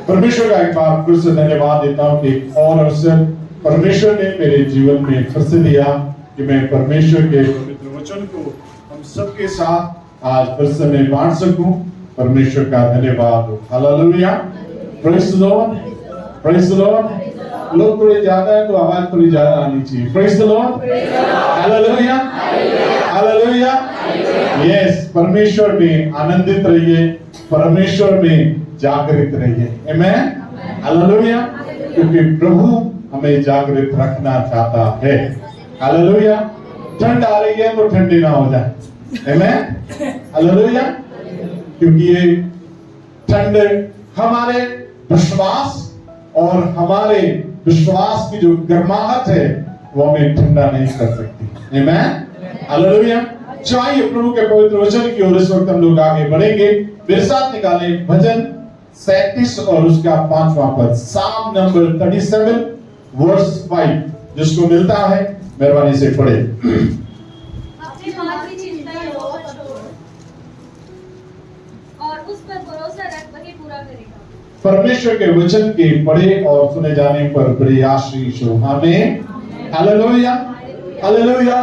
परमेश्वर का एक बार फिर से धन्यवाद देता हूँ कि एक और अवसर परमेश्वर ने मेरे जीवन में फिर से दिया कि मैं परमेश्वर के पवित्र वचन को हम सबके साथ आज फिर से मैं बांट सकूं। परमेश्वर का धन्यवाद हो। Hallelujah, praise the Lord, praise the Lord. लोग थोड़े ज्यादा है तो आवाज थोड़ी ज्यादा आनी चाहिए। Praise the Lord, hallelujah, hallelujah. Yes, परमेश्वर में आनंदित रहिए, परमेश्वर में जागृत रहिए। आमेन, हालेलुया। क्योंकि प्रभु हमें जागृत रखना चाहता है। हालेलुया। ठंड आ रही है तो ठंडी ना हो जाए। आमेन, हालेलुया। क्योंकि ये ठंड हमारे विश्वास और हमारे विश्वास की जो गर्माहट है वो हमें ठंडा नहीं कर सकती। आमेन, हालेलुया। चाहिए प्रभु के पवित्र वचन की ओर इस वक्त हम लोग आगे बढ़ेंगे। मेरे साथ निकाले भजन 37 और उसका 5वां पद, साम नंबर 37 वर्स 5, जिसको मिलता है मेहरबानी से पढ़े। अपने मार्ग की चिंता छोड़ और उस पर भरोसा रख, वही पूरा करेगा। परमेश्वर के वचन के पढ़े और सुने जाने पर बड़ी आशीष हो। आमीन, हालेलुया, हालेलुया।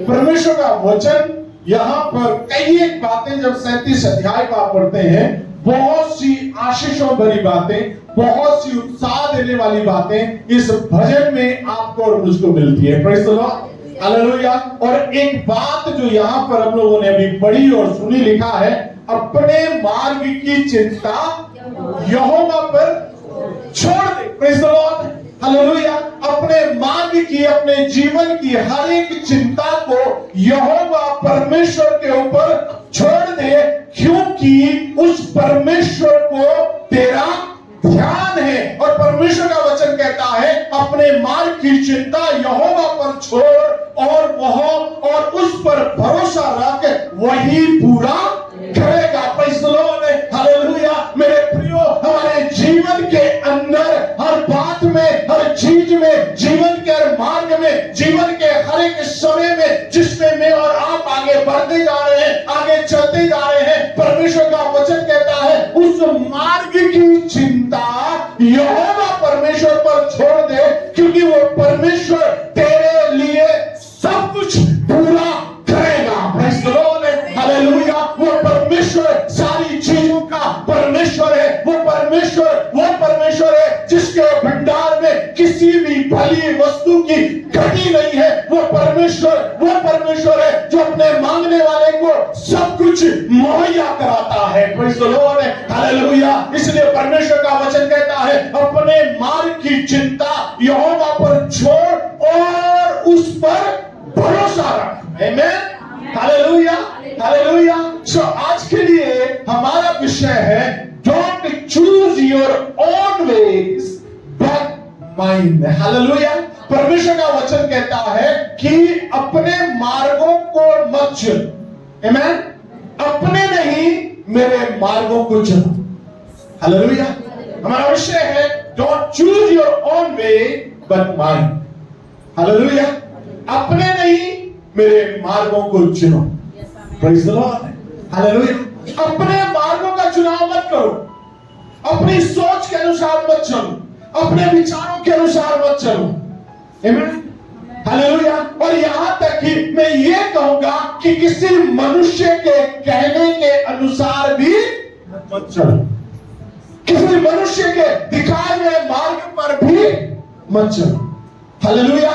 परमेश्वर का वचन यहाँ पर कई एक बातें जब 37 अध्याय का पढ़ते हैं, बहुत सी आशीषों भरी बातें, बहुत सी उत्साह देने वाली बातें इस भजन में आपको और मुझको मिलती है। Praise the Lord, hallelujah. और एक बात जो यहाँ पर हम लोगों ने अभी पढ़ी और सुनी, लिखा है, अपने मार्ग की चिंता यहोवा पर छोड़ दे। Praise the Lord, hallelujah. अपने मार्ग की, अपने जीवन की हर एक चिंता को यहोवा परमेश्वर के ऊपर छोड़ दे, क्योंकि उस परमेश्वर को तेरा ध्यान है। और परमेश्वर का वचन कहता है अपने मार्ग की चिंता यहोवा पर छोड़ और और उस पर भरोसा रख, वही पूरा करेगा। Praise the Lord, hallelujah. मेरे प्रियो, हमारे जीवन के अंदर हर बात में, हर चीज में, जीवन के हर मार्ग में, जीवन के हर एक समय में जिसमें मैं और आप आगे बढ़ते जा रहे हैं, आगे चलते जा रहे हैं, परमेश्वर का वचन कहता है उस मार्ग की चिंता यहोवा परमेश्वर पर छोड़ दे, क्योंकि वो परमेश्वर तेरे लिए सब कुछ पूरा करेगा। Praise the Lord, hallelujah. वो परमेश्वर सारी चीजों का परमेश्वर है। वो परमेश्वर है जिसके भंडार में किसी भी भली वस्तु की कमी नहीं है। वो परमेश्वर है जो अपने मांगने वाले को सब कुछ मुहैया कराता है। Praise the Lord, hallelujah. इसलिए परमेश्वर का वचन कहता है अपने मार्ग की चिंता यहोवा पर छोड़ और उस पर भरोसा रख। आमीन, हालेलुया, हालेलुया। सो आज के लिए हमारा विषय है don't choose your own ways but mine. Hallelujah. परमेश्वर का वचन कहता है कि अपने मार्गों को मत चुनो। आमीन, अपने नहीं मेरे मार्गों को चुनो। हालेलुया। हमारा विषय है don't choose your own way but mine. Hallelujah. अपने नहीं मेरे मार्गों को चुनो। Praise the Lord, hallelujah. अपने मार्गों का चुनाव मत करो, अपनी सोच के अनुसार मत चलो, अपने विचारों के अनुसार मत चलो। आमीन, हालेलुया। और यहां तक कि मैं ये कहूंगा कि किसी मनुष्य के कहने के अनुसार भी मत चलो, किसी मनुष्य के दिखाए हुए मार्ग पर भी मत चलो। Hallelujah,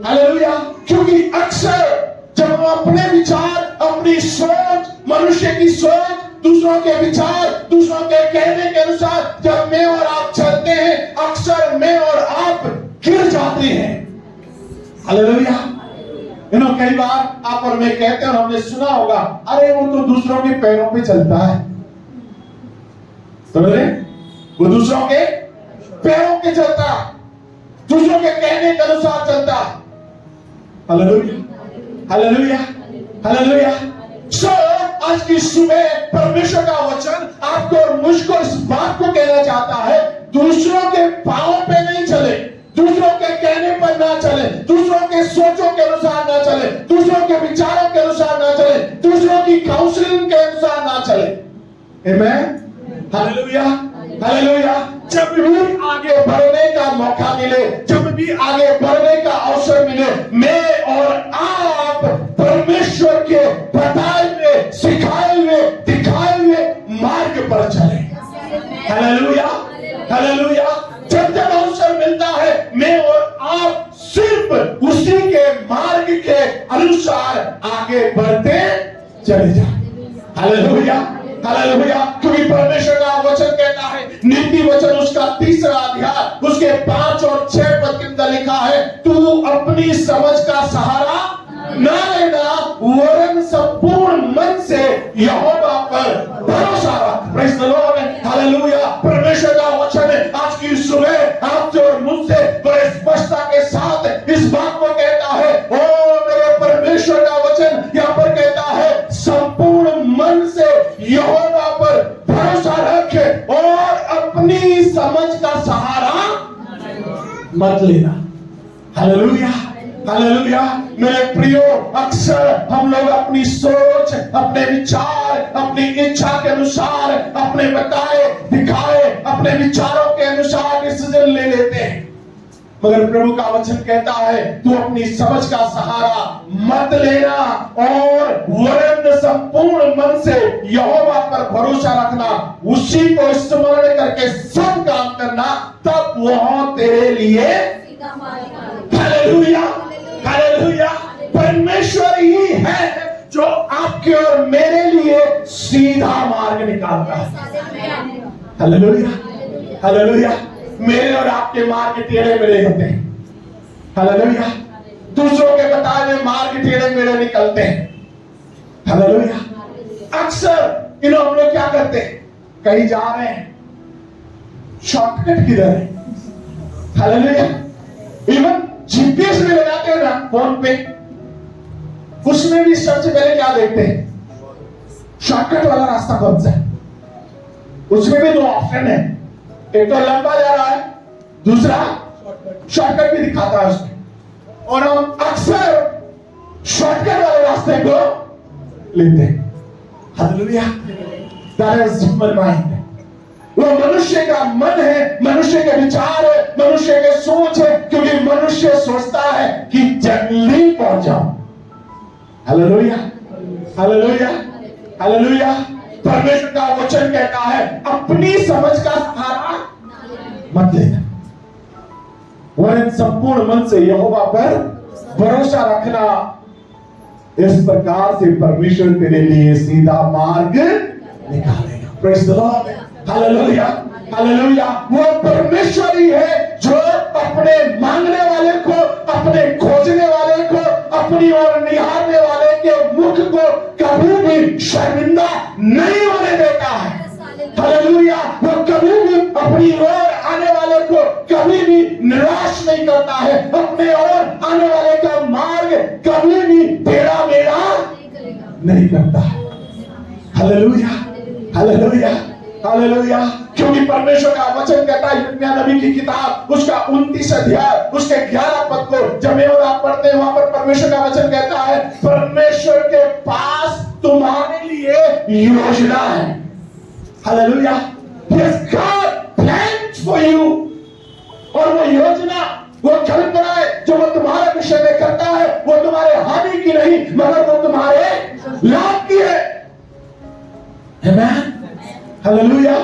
hallelujah. क्योंकि अक्सर जब हम अपने विचार, अपनी सोच, मनुष्य की सोच, दूसरों के विचार, दूसरों के कहने के अनुसार जब मैं और आप चलते हैं, अक्सर मैं और आप गिर जाते हैं। हालेलुया। कई बार आप और मैं कहते हैं, और हमने सुना होगा, अरे वो तो दूसरों के पैरों पे चलता है। समझ रहे? वो दूसरों के पैरों पे चलता, दूसरों के कहने के अनुसार चलता। Hallelujah, hallelujah, hallelujah. सो आज की सुबह परमेश्वर का वचन आपको और मुझको इस बात को कहना चाहता है, दूसरों के पांवों पे नहीं चले, दूसरों के कहने पर ना चले, दूसरों के सोचों के अनुसार ना चले, दूसरों के विचारों के अनुसार ना चले, दूसरों की काउंसलिंग के अनुसार ना चले। आमीन, हालेलुया, हालेलुया। जब भी आगे बढ़ने का मौका मिले, जब भी आगे बढ़ने का अवसर मिले, मैं और आप परमेश्वर के बताए हुए, सिखाए हुए, दिखाए हुए मार्ग पर चले। Hallelujah, hallelujah. जब जब अवसर मिलता है, मैं और आप सिर्फ उसी के मार्ग के अनुसार आगे बढ़ते चले जाए। Hallelujah, hallelujah. क्योंकि परमेश्वर का वचन कहता है, नीति वचन उसका 3रा अध्याय उसके 5 और 6 पद के अंदर लिखा है, तू अपनी समझ का सहारा न लेना, वरन संपूर्ण मन से यहोवा पर भरोसा रख। Praise the Lord, hallelujah. परमेश्वर का वचन है आज की सुबह आपसे और मुझसे बड़े स्पष्टता के साथ इस बात को कहता है, ओ मेरे परमेश्वर का वचन यहाँ पर कहता है, संपूर्ण मन से यहोवा पर भरोसा रखे और अपनी समझ का सहारा मत लेना। Hallelujah, hallelujah. मेरे प्रियो, अक्सर हम लोग अपनी सोच, अपने विचार, अपनी इच्छा के अनुसार, अपने बताए दिखाए अपने विचारों के अनुसार डिसीजन ले लेते हैं, मगर प्रभु का वचन कहता है, तू अपनी समझ का सहारा मत लेना और वरन संपूर्ण मन से यहोवा पर भरोसा रखना, उसी को स्मरण करके सब काम करना, तब वह तेरे लिए। Hallelujah, hallelujah. परमेश्वर ही है जो आपके और मेरे लिए सीधा मार्ग निकालता है। Hallelujah, hallelujah. मेरे और आपके मार्ग टेढ़े मेढ़े होते हैं। हालेलुया। दूसरों के बताए हुए मार्ग टेढ़े मेढ़े निकलते हैं। हालेलुया। अक्सर हम लोग क्या करते हैं, कहीं जा रहे हैं, शॉर्टकट किधर है। हालेलुया। इवन जीपीएस में लगाते हैं ना फोन पे, उसमें भी सबसे पहले क्या देखते हैं, शॉर्टकट वाला रास्ता कौन सा है। उसमें भी 2 ऑप्शन है, एक तो लंबा जा रहा है, दूसरा शॉर्टकट भी दिखाता है उसमें, और हम अक्सर शॉर्टकट वाले रास्ते को लेते हैं। Hallelujah. That is human mind. वो मनुष्य का मन है, मनुष्य के विचार है, मनुष्य के सोच है, क्योंकि मनुष्य सोचता है कि जल्दी पहुंच जाओ। Hallelujah, hallelujah, hallelujah. परमेश्वर का वचन कहता है, अपनी समझ का सहारा मत लेना, वरन संपूर्ण मन से यहोवा पर भरोसा रखना, इस प्रकार से परमेश्वर तेरे लिए सीधा मार्ग निकालेगा। Praise the Lord, hallelujah, hallelujah. वो परमेश्वर ही है जो अपने मांगने वाले को, अपने खोजने वाले को, अपनी ओर निहारने वाले के मुख को कभी भी शर्मिंदा नहीं होने देता है। हालेलुया। वो कभी भी अपनी ओर आने वाले को कभी भी निराश नहीं करता है, अपने ओर आने वाले का मार्ग कभी भी टेढ़ा मेढ़ा नहीं करता है। Hallelujah, hallelujah, hallelujah. क्योंकि परमेश्वर का वचन कहता है, यिर्मयाह नबी की किताब उसका 29 अध्याय उसके 11 पद को जब मैं और आप पढ़ते हैं, वहां पर परमेश्वर का वचन कहता है, परमेश्वर के पास तुम्हारे लिए योजना है। Hallelujah. He has got plans for you। और वो योजना, वो कल्पनाएं जो वो तुम्हारे विषय में करता है, वो तुम्हारे हानि की नहीं, मगर वो तुम्हारे लाभ की है। आमीन, हालेलुया।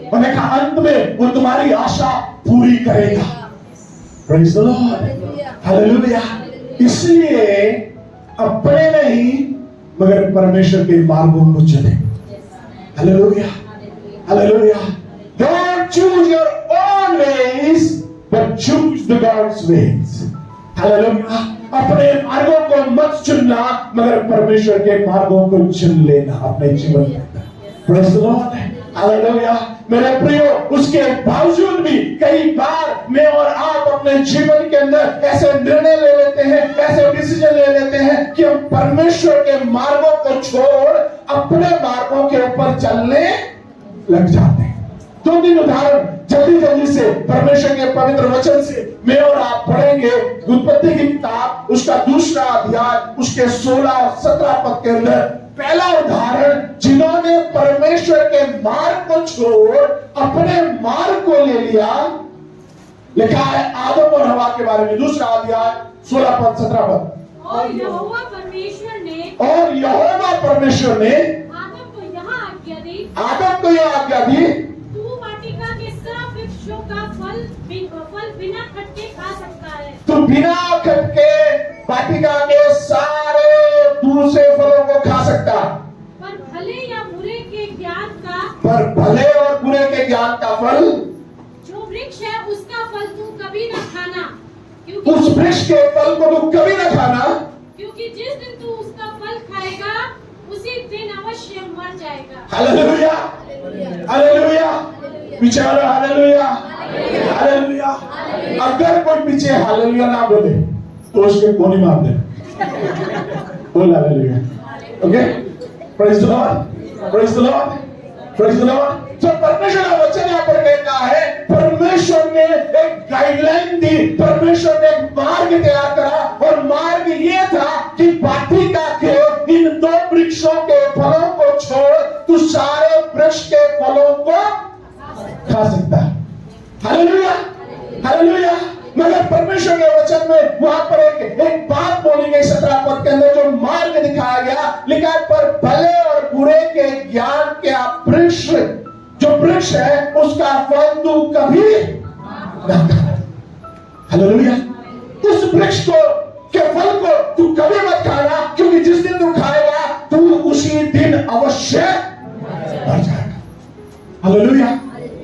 और देखा अंत में वो तुम्हारी आशा पूरी करेगा। Praise the Lord, hallelujah. इसलिए अपने नहीं मगर परमेश्वर के मार्गों को चले। Hallelujah, hallelujah. Don't choose your own ways, but choose the God's ways। Hallelujah. अपने मार्गों को मत चुनना, मगर परमेश्वर के मार्गों को चुन लेना अपने जीवन में। Praise the Lord, hallelujah. मेरे प्रियो, उसके बावजूद भी कई बार मैं और आप अपने जीवन के अंदर ऐसे निर्णय ले लेते हैं, ऐसे डिसीजन ले लेते हैं कि हम परमेश्वर के मार्गों को छोड़ अपने मार्गों के ऊपर चलने लग जाते हैं। 2-3 उदाहरण जल्दी जल्दी से परमेश्वर के पवित्र वचन से मैं और आप पढ़ेंगे। उत्पत्ति की किताब उसका 2रा अध्याय उसके 16 और 17 पद के अंदर पहला उदाहरण जिन्होंने परमेश्वर के मार्ग को छोड़ अपने मार्ग को ले लिया, लिखा है आदम और हवा के बारे में, दूसरा अध्याय 16 पद 17 पद। और यहोवा परमेश्वर ने आदम को यहाँ आज्ञा दी, तू वाटिका के सब वृक्षों का फल बिना खटके खा सकता है। तू बिना खटके वाटिका के सारे दूसरे फलों को खा सकता, पर भले या बुरे के ज्ञान का, पर भले और बुरे के ज्ञान का फल, जो वृक्ष है उसका फल तू कभी न खाना, उस वृक्ष के फल को तू कभी न खाना, क्योंकि जिस दिन तू उसका फल खाएगा उसी दिन अवश्य मर जाएगा। हालेलुया, हालेलुया, पीछे वाले हालेलुया, हालेलुया। अगर कोई पीछे हालेलुया ना बोले तो उसके गोली मार दे। बोल hallelujah. Okay, praise the Lord, praise the Lord, praise the Lord. तो परमेश्वर का वचन यहाँ पर कहता है, परमेश्वर ने एक गाइडलाइन दी, परमेश्वर ने एक मार्ग तैयार करा, और मार्ग ये था कि वाटिका के इन दो वृक्षों के फलों को छोड़ तू सारे वृक्ष के फलों को खा सकता है। Hallelujah, hallelujah. मगर परमेश्वर के वचन में वहां पर एक बात बोली गई 17 पद के अंदर, जो मार्ग दिखाया गया, लिखा है पर भले और बुरे के ज्ञान के वृक्ष, जो वृक्ष है उसका फल तू कभी न खाना। हालेलुया। उस वृक्ष को के फल को तू कभी मत खाना, क्योंकि जिस दिन तू खाएगा तू उसी दिन अवश्य मर जाएगा। Hallelujah,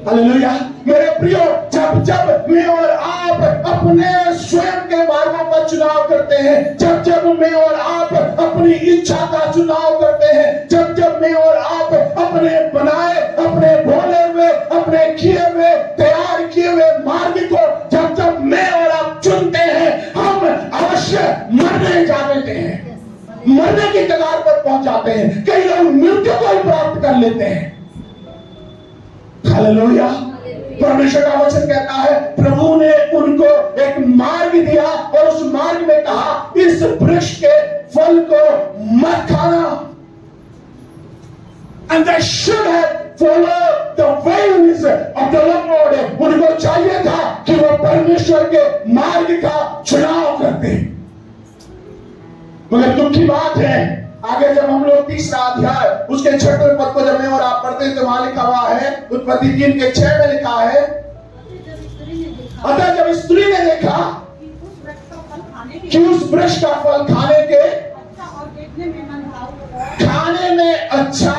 hallelujah. मेरे प्रियो, जब जब मैं और आप अपने स्वयं के मार्गों का चुनाव करते हैं, जब जब मैं और आप अपनी इच्छा का चुनाव करते हैं, जब जब मैं और आप अपने बनाए, अपने बोले हुए, अपने किए हुए, तैयार किए हुए मार्ग को जब जब मैं और आप चुनते हैं, हम अवश्य मरने जा देते हैं, मरने की कगार पर पहुंच जाते हैं। कई लोग मृत्यु को ही प्राप्त कर लेते हैं। हालेलुया। परमेश्वर का वचन कहता है, प्रभु ने उनको एक मार्ग दिया और उस मार्ग में कहा, इस वृक्ष के फल को मत खाना। And they should have followed the ways of the Lord. उनको चाहिए था कि वो परमेश्वर के मार्ग का चुनाव करते। मगर दुख की बात है, आगे जब हम लोग तीसरा अध्याय उसके 6वें पद को जब मैं और आप पढ़ते हैं तो वहां लिखा हुआ है, उत्पत्ति 3 के 6 में लिखा है, अतः जब स्त्री ने देखा कि उस वृक्ष का फल खाने में अच्छा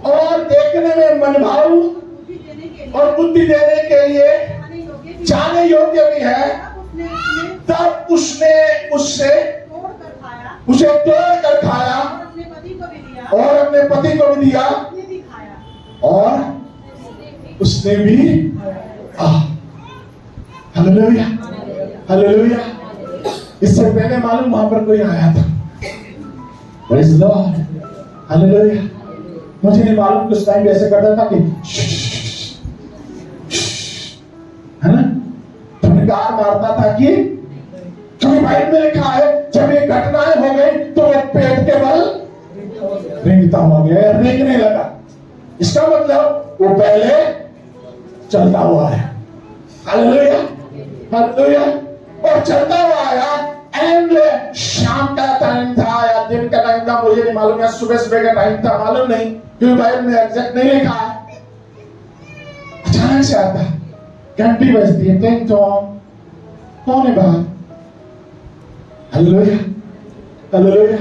और देखने में मनभाऊ और बुद्धि देने के लिए जाने योग्य भी है, तब उसने उसे तोड़ कर खाया और अपने पति को भी दिया और उसने भी हालेलुया, हालेलुया। इससे पहले मालूम वहां पर कोई आया था, प्रेज़ द लॉर्ड, हालेलुया। मुझे नहीं मालूम कुछ टाइम ऐसे करता था कि है ना, फटकार मारता था कि, क्योंकि बाइबल में लिखा है जब ये घटनाएं हो गई तो वो पेट के बल रेंगता हुआ गया, रेंगने लगा। इसका मतलब वो पहले चलता हुआ है। Hallelujah, hallelujah. और चलता हुआ आया, एंड शाम का टाइम था या दिन का टाइम था, मुझे नहीं मालूम, या सुबह सुबह का टाइम था, मालूम नहीं, क्योंकि बाइबल में एग्जैक्ट नहीं लिखा है। अचानक से आता है, घंटी बजती है, टिंग टोंग, कौन है बाहर? Hallelujah, hallelujah.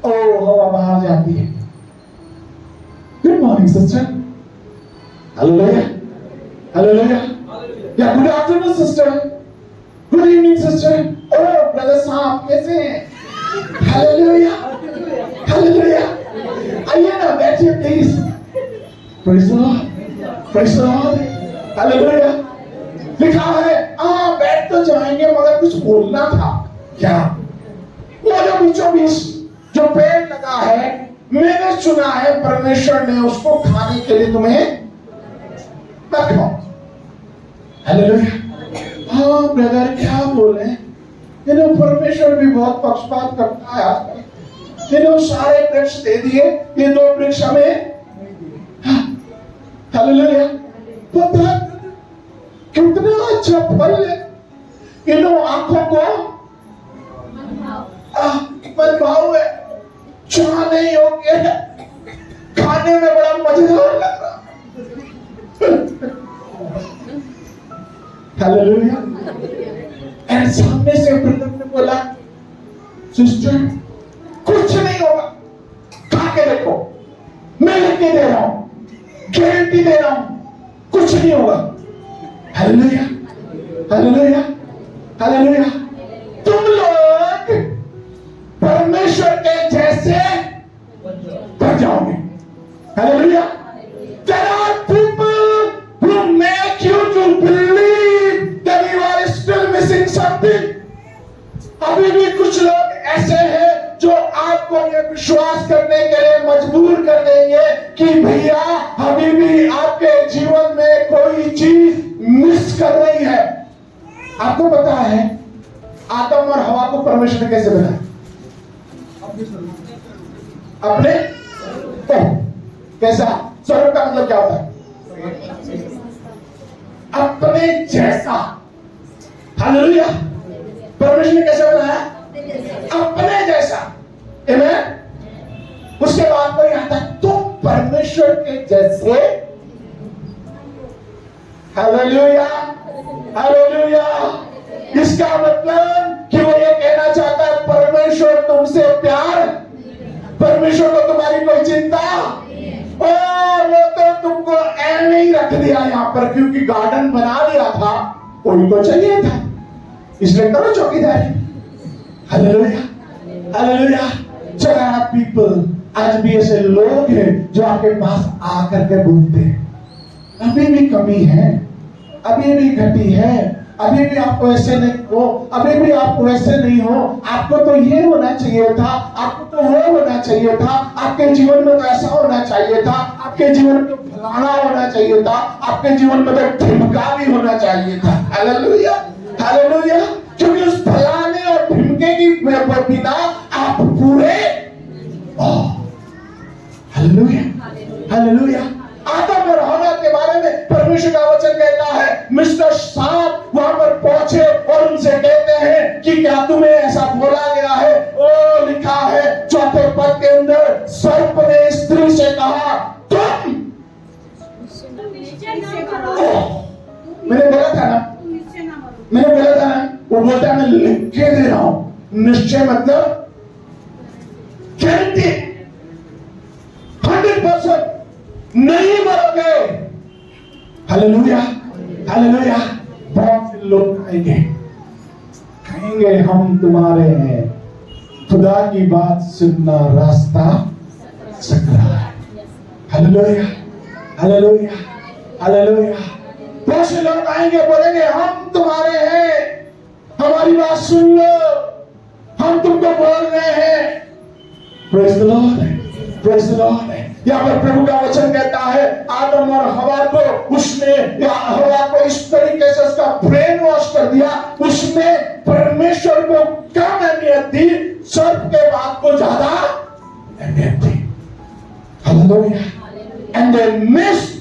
ओ हवा बाहर जाती है। Good morning sister, hallelujah, hallelujah. या good afternoon sister, good evening sister. ओ ब्रदर साहब कैसे हैं? Hallelujah, hallelujah. आइए ना, बैठिए please. Praise the Lord, praise the Lord, hallelujah. लिखा है बैठ तो जाएंगे मगर कुछ बोलना था। क्या? वो जो बीचों बीच जो पेड़ लगा है, मैंने सुना है परमेश्वर ने उसको खाने के लिए तुम्हें मत खाओ। हालेलुया। हाँ ब्रदर क्या बोले, परमेश्वर भी बहुत पक्षपात करता है आजकल। मैंने सारे वृक्ष दे दिए, ये 2 वृक्ष हमें। हालेलुया। पता कितना अच्छा फल है, इन आंखों को मनभाव है, छुआने योग्य है, खाने में बड़ा मजेदार लग रहा। हालेलुया। और सामने से ब्रदर ने बोला, सिस्टर कुछ नहीं होगा, खा के देखो, मैं लिख के दे रहा हूं, गारंटी दे रहा हूं, कुछ नहीं होगा। Hallelujah, hallelujah, hallelujah. तुम लोग परमेश्वर के जैसे बन जाओगे। Hallelujah. There are people who make you to believe that you are still missing something. अभी भी कुछ लोग ऐसे हैं जो आपको ये विश्वास करने के लिए मजबूर कर देंगे कि भैया अभी भी आपके जीवन में कोई चीज मिस कर रही है। आपको पता है आदम और हवा को परमेश्वर ने कैसे बनाया? अपने कैसा? स्वरूप का मतलब क्या होता है? अपने जैसा। हालेलुया। परमेश्वर ने कैसे बनाया? अपने जैसा। आमीन। उसके बाद कोई आता है तो परमेश्वर के जैसे। Hallelujah, hallelujah. इसका मतलब कि वो ये कहना चाहता है परमेश्वर तुमसे प्यार, परमेश्वर को तुम्हारी कोई चिंता, और वो तो तुमको ऐसे ही रख दिया यहाँ पर, क्योंकि गार्डन बना दिया था, कोई तो चाहिए था, इसलिए करो चौकीदारी। Hallelujah, hallelujah. There are people, आज भी ऐसे लोग हैं जो आपके पास आकर के बोलते हैं अभी भी कमी है, अभी भी घटी है, अभी भी आपको ऐसे नहीं हो, अभी भी आपको ऐसे नहीं हो, आपको तो ये होना चाहिए था, आपको तो वो होना चाहिए था, आपके जीवन में तो ऐसा होना चाहिए था, आपके जीवन में तो फलाना होना चाहिए था, आपके जीवन में तो ढिमका भी होना चाहिए था। Hallelujah, hallelujah. क्योंकि उस फलाने और ढिमके की बिना आप पूरे। Hallelujah, hallelujah. आदम और हवा के बारे में परमेश्वर का वचन कहता है, मिस्टर सांप वहां पर पहुंचे और उनसे कहते हैं कि क्या तुम्हें ऐसा बोला गया है? ओ लिखा है 4 पद के अंदर, सर्प ने स्त्री से कहा तुम मैंने बोला था ना, मैंने बोला था ना, वो बोलता है मैं लिख के दे रहा हूं। निश्चय मतलब गारंटी, 100% नहीं मरोगे। Hallelujah, hallelujah. बहुत से लोग कहेंगे हम तुम्हारे हैं, खुदा की बात सुनना रास्ता सकरा है। Hallelujah, hallelujah, hallelujah. बहुत से लोग आएंगे बोलेंगे हम तुम्हारे हैं, हमारी बात सुन लो, हम तुमको बोल रहे हैं। Praise the Lord, praise the Lord. यहाँ पर प्रभु का वचन कहता है आदम और हवा को उसने, या हवा को इस तरीके से उसका ब्रेन वॉश कर दिया, उसने परमेश्वर को कम अहमियत दी, सर्प के बात को ज्यादा अहमियत दी। Hallelujah. And they missed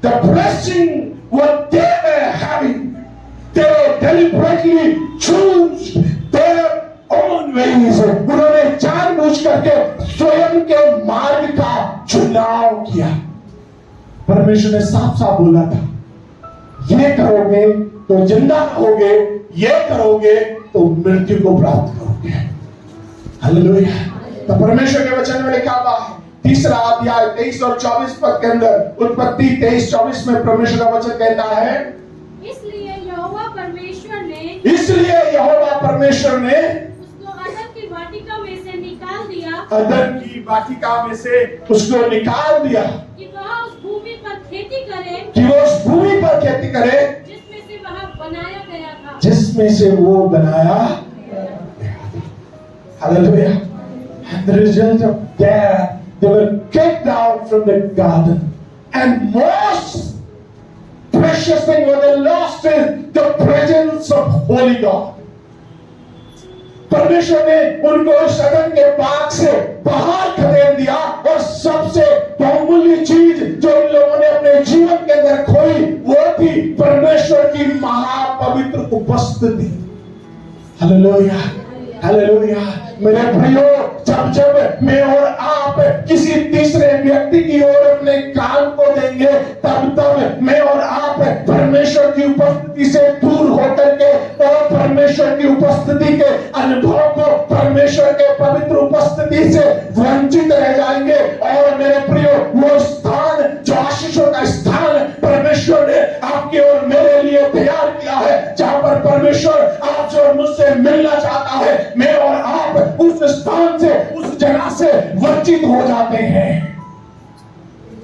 the blessing what they were having. They deliberately chose their own ways. उन्होंने जानबूझ करके स्वयं के मार्ग का चुनाव किया। परमेश्वर ने साफ साफ बोला था ये करोगे तो जिंदा रहोगे, ये करोगे तो मृत्यु को प्राप्त करोगे। हालेलुया। तो परमेश्वर के वचन में लिखा हुआ है 3 अध्याय 23 और 24 पद के अंदर, उत्पत्ति 23-24 में परमेश्वर का वचन कहता है इसलिए यहोवा परमेश्वर ने उसको अदन की वाटिका में से निकाल दिया, अदन की वाटिका में से उसको निकाल दिया कि वह उस भूमि पर खेती करे, कि वो उस भूमि पर खेती करे जिसमें से वह बनाया गया था, जिसमें से वो बनाया गया। Hallelujah. And the result of that, they were kicked out from the garden, and most precious thing what they lost is the presence of holy God. परमेश्वर ने उनको सदन के बाग से बाहर खदेड़ दिया और सबसे बहुमूल्य चीज जो इन लोगों ने अपने जीवन के अंदर खोई वो थी परमेश्वर की महापवित्र उपस्थिति। Hallelujah, hallelujah. मेरे भाइयों, जब मैं और आप किसी तीसरे व्यक्ति की ओर अपने कान को देंगे तब मैं और आप परमेश्वर की उपस्थिति से दूर होकर के और परमेश्वर की उपस्थिति के अनुभव को परमेश्वर के पवित्र उपस्थिति से वंचित रह जाएंगे। और मेरे प्रियो, वो स्थान जो आशीषों का स्थान परमेश्वर ने आपके और मेरे लिए तैयार किया है, जहां पर परमेश्वर आपसे और मुझसे मिलना चाहता है, मैं और आप उस स्थान से, उस जगह से वंचित हो जाते हैं।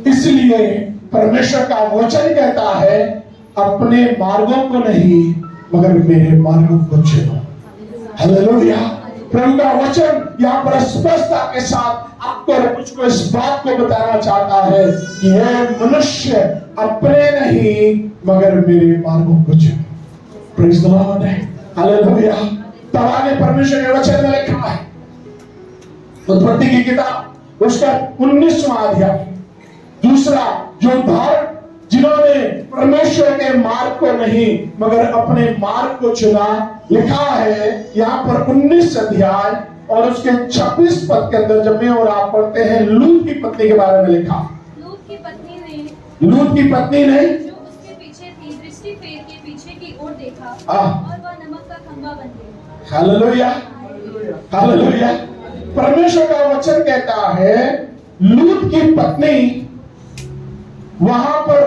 इसलिए परमेश्वर का वचन कहता है, अपने मार्गों को नहीं मगर मेरे मार्गों को चुनो। हालेलुया। प्रभु का वचन यहाँ पर स्पष्टता के साथ आपको और मुझको इस बात को बताना चाहता है कि यह मनुष्य अपने नहीं मगर मेरे मार्गों को चुनो। Praise the Lord. हालेलुया। तब आगे परमेश्वर के वचन में लिखा है, उत्पत्ति की किताब उसका 19वां अध्याय, दूसरा जो उदाहरण जिन्होंने परमेश्वर के मार्ग को नहीं मगर अपने मार्ग को चुना, लिखा है यहाँ पर 19 अध्याय और उसके 26 पद के अंदर जब मैं और आप पढ़ते हैं, लूत की पत्नी के बारे में लिखा। लूत की पत्नी ने जो उसके पीछे थी दृष्टि फेर के पीछे की ओर देखा और वह नमक का खंभा बन गई। Hallelujah, hallelujah. परमेश्वर का वचन कहता है, लूत की पत्नी, वहां पर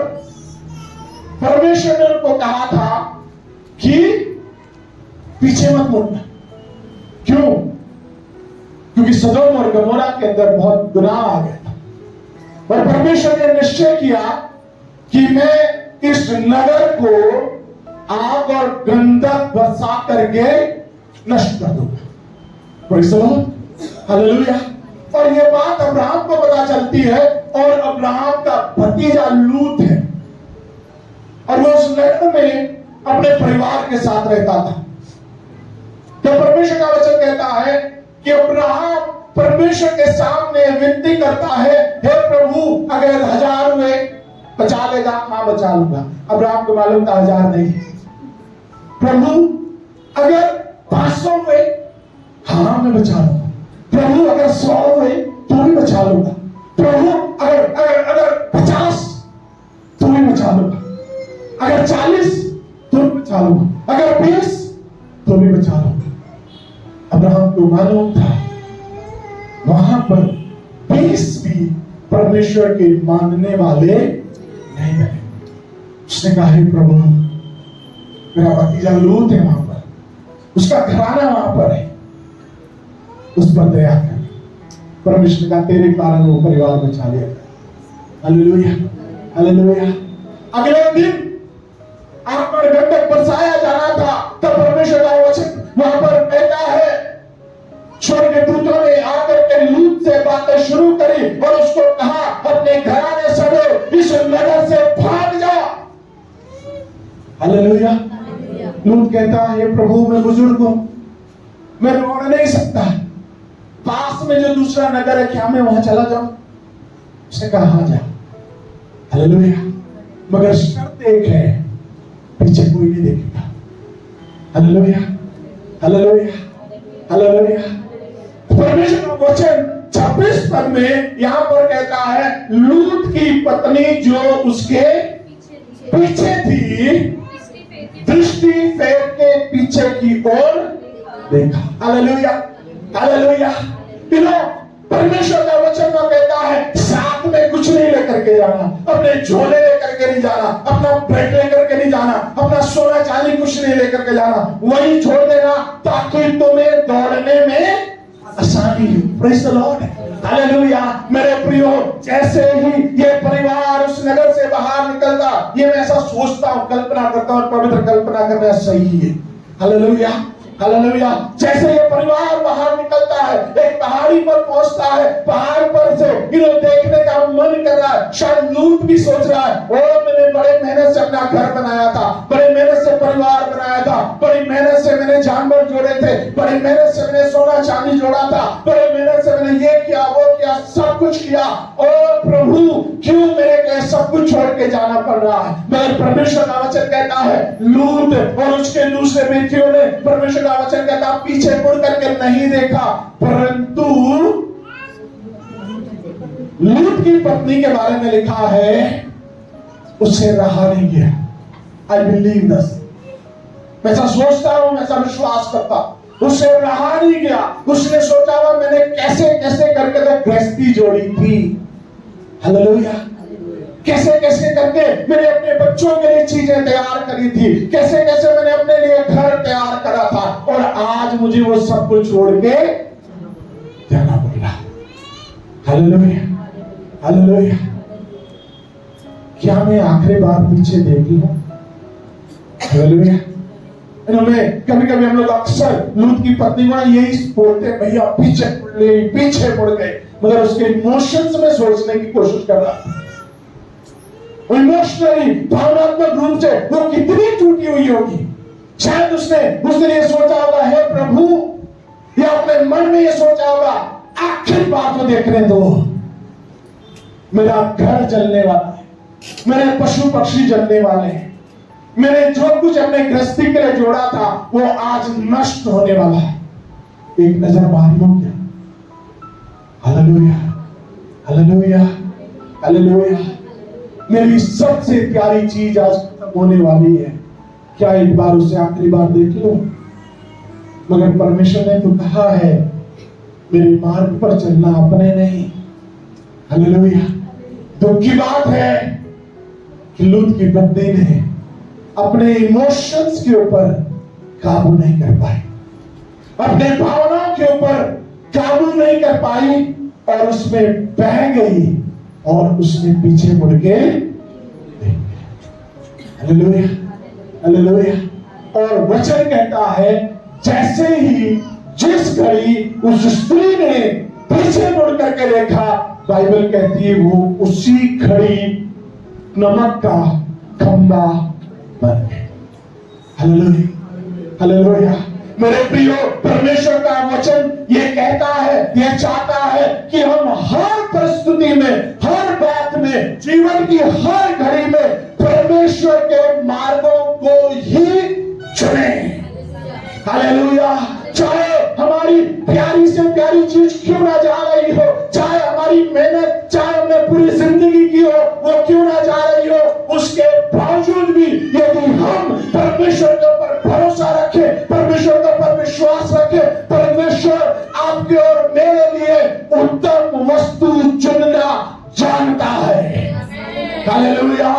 परमेश्वर ने उनको कहा था कि पीछे मत मुड़ना। क्यों? क्योंकि सदोम और गमोरा के अंदर बहुत गुनाह आ गया था और परमेश्वर ने निश्चय किया कि मैं इस नगर को आग और गंधक बरसा करके नष्ट कर दूंगा। Praise the Lord. हालेलुया। और ये बात अब्राहम को पता चलती है और अब्राहम का भतीजा लूत है और वो उस नगर में अपने परिवार के साथ रहता था। तो परमेश्वर का वचन कहता है कि अब्राहम परमेश्वर के सामने विनती करता है, हे प्रभु, अगर 1000 हुए बचा लेगा। हाँ, बचा लूंगा। अब्राहम को मालूम था 1000 नहीं। प्रभु, अगर 500 हुए, हाँ मैं बचा लूंगा। प्रभु, अगर 100 हुए तो भी बचा लूंगा। प्रभु, अगर 50 तो भी बचा लूंगा। अगर 40 तो भी बचा लूंगा। अगर 20 तो भी बचा लूंगा। अब्राहम को मालूम था वहां पर 20 भी परमेश्वर के मानने वाले नहीं बने। उसने कहा, हे प्रभु, मेरा भतीजा लूत है वहां पर, उसका घराना वहां पर है, उस पर दया कर। परमेश्वर का तेरे कारण वो परिवार बचा लिया। Hallelujah, hallelujah. अगले दिन आग पर गंधक बरसाया जाना था, तब परमेश्वर का वचन वहां पर कहता है, स्वर्ग के दूतों ने आकर के लूत से बातें शुरू करी और उसको कहा, अपने घराने सड़ो, इस नगर से भाग जाओ। हालेलुया। लूत कहता है, हे प्रभु, मैं बुजुर्ग हूं, मैं रोक नहीं सकता। पास में जो दूसरा नगर है, क्या मैं वहां चला जाऊं? उसने कहा, हाँ जा। हालेलुया। मगर शर्त एक है, पीछे कोई नहीं देखेगा। Hallelujah, hallelujah, hallelujah. परमेश्वर का वचन 26 पद में यहां पर कहता है, लूत की पत्नी जो उसके पीछे थी, दृष्टि फेर के पीछे की ओर देखा। Hallelujah, hallelujah. परमेश्वर का वचन तो कहता है, साथ में कुछ नहीं लेकर के जाना, अपने झोले लेकर के नहीं जाना, अपना ब्रेड लेकर के नहीं जाना, अपना सोना चांदी कुछ नहीं लेकर के जाना, वही छोड़ देना ताकि तुम्हें दौड़ने में आसानी हो। Praise the Lord. हालेलुया। मेरे प्रियो, जैसे ही ये परिवार उस नगर से बाहर निकलता, ये मैं ऐसा सोचता हूं, कल्पना करता हूं, पवित्र कल्पना करना सही है। Hallelujah, hallelujah. जैसे ये परिवार बाहर निकलता है, एक पहाड़ी पर पहुंचता है, पहाड़ पर से देखने का मन कर रहा है। शायद लूत भी सोच रहा है, ओ मैंने बड़े मेहनत से अपना घर बनाया था, बड़े मेहनत से परिवार बनाया था, बड़ी मेहनत से मैंने जानवर जोड़े थे, बड़ी मेहनत से मैंने सोना चांदी जोड़ा था, बड़े मेहनत से मैंने ये किया वो किया, सब कुछ किया। ओ प्रभु क्यों मेरे को सब कुछ छोड़ के जाना पड़ रहा है? मगर परमेश्वर का वचन कहता है लूत और उसके दूसरे बेटियों ने, परमेश्वर का वचन कहता है पीछे मुड़ करके नहीं देखा, परंतु लूत की पत्नी के बारे में लिखा है उससे रहा नहीं गया। आई बिलीव दिस, मैं ऐसा सोचता हूं, मैं ऐसा विश्वास करता हूं, उससे रहा नहीं गया। उसने सोचा हुआ मैंने कैसे कैसे करके तो गृहस्थी जोड़ी थी, हालेलुया, कैसे कैसे करके मैंने अपने बच्चों के लिए चीजें तैयार करी थी, कैसे कैसे मैंने अपने लिए घर तैयार करा था, और आज मुझे वो सब कुछ छोड़ के जाना पड़ रहा। Hallelujah, hallelujah. क्या मैं आखिरी बार पीछे देख लूं? हालेलुया। कभी कभी हम लोग अक्सर लूत की पत्नी को यही बोलते, भैया पीछे मुड़ गए, मगर उसके इमोशंस में सोचने की कोशिश कर रहा था। इमोशनली, भावनात्मक रूप से वो कितनी टूटी हुई होगी। शायद उसने ये सोचा होगा, हे प्रभु, या अपने मन में ये सोचा होगा, आखिर बात को देखने दो, मेरा घर जलने वाला है, मेरे पशु पक्षी जलने वाले हैं, मैंने जो कुछ अपने गृहस्थी के लिए जोड़ा था वो आज नष्ट होने वाला है। एक नजर मार लो क्या? Hallelujah, hallelujah, hallelujah. मेरी सबसे प्यारी चीज आज खत्म होने वाली है, क्या एक बार उसे आखिरी बार देख लो? मगर परमेश्वर ने तो कहा है मेरे मार्ग पर चलना अपने नहीं। हालेलुया। दुख की बात है कि लूत की पत्नी ने अपने इमोशंस के ऊपर काबू नहीं कर पाई, अपने भावनाओं के ऊपर काबू नहीं कर पाई, और उसमें बह गई और उसने पीछे मुड़ के हालेलुया, हालेलुया। और वचन कहता है जैसे ही जिस घड़ी उस स्त्री ने पीछे मुड़ करके देखा, बाइबल कहती है वो उसी घड़ी नमक का खंबा बन गए। Hallelujah, hallelujah. मेरे प्रियो, परमेश्वर का वचन ये कहता है, ये चाहता है कि हम हर परिस्थिति में, हर बात में, जीवन की हर घड़ी में परमेश्वर के मार्गों को ही चुनें। हालेलुया। चाहे हमारी प्यारी से प्यारी चीज क्यों ना जा रही हो, चाहे हमारी मेहनत, चाहे हमने पूरी जिंदगी की हो वो क्यों ना जा रही हो, उसके बावजूद भी यदि हम परमेश्वर के ऊपर भरोसा रखें, परमेश्वर के ऊपर विश्वास रखें, परमेश्वर आपके और मेरे लिए उत्तम वस्तु चुनना जानता है। हालेलुया।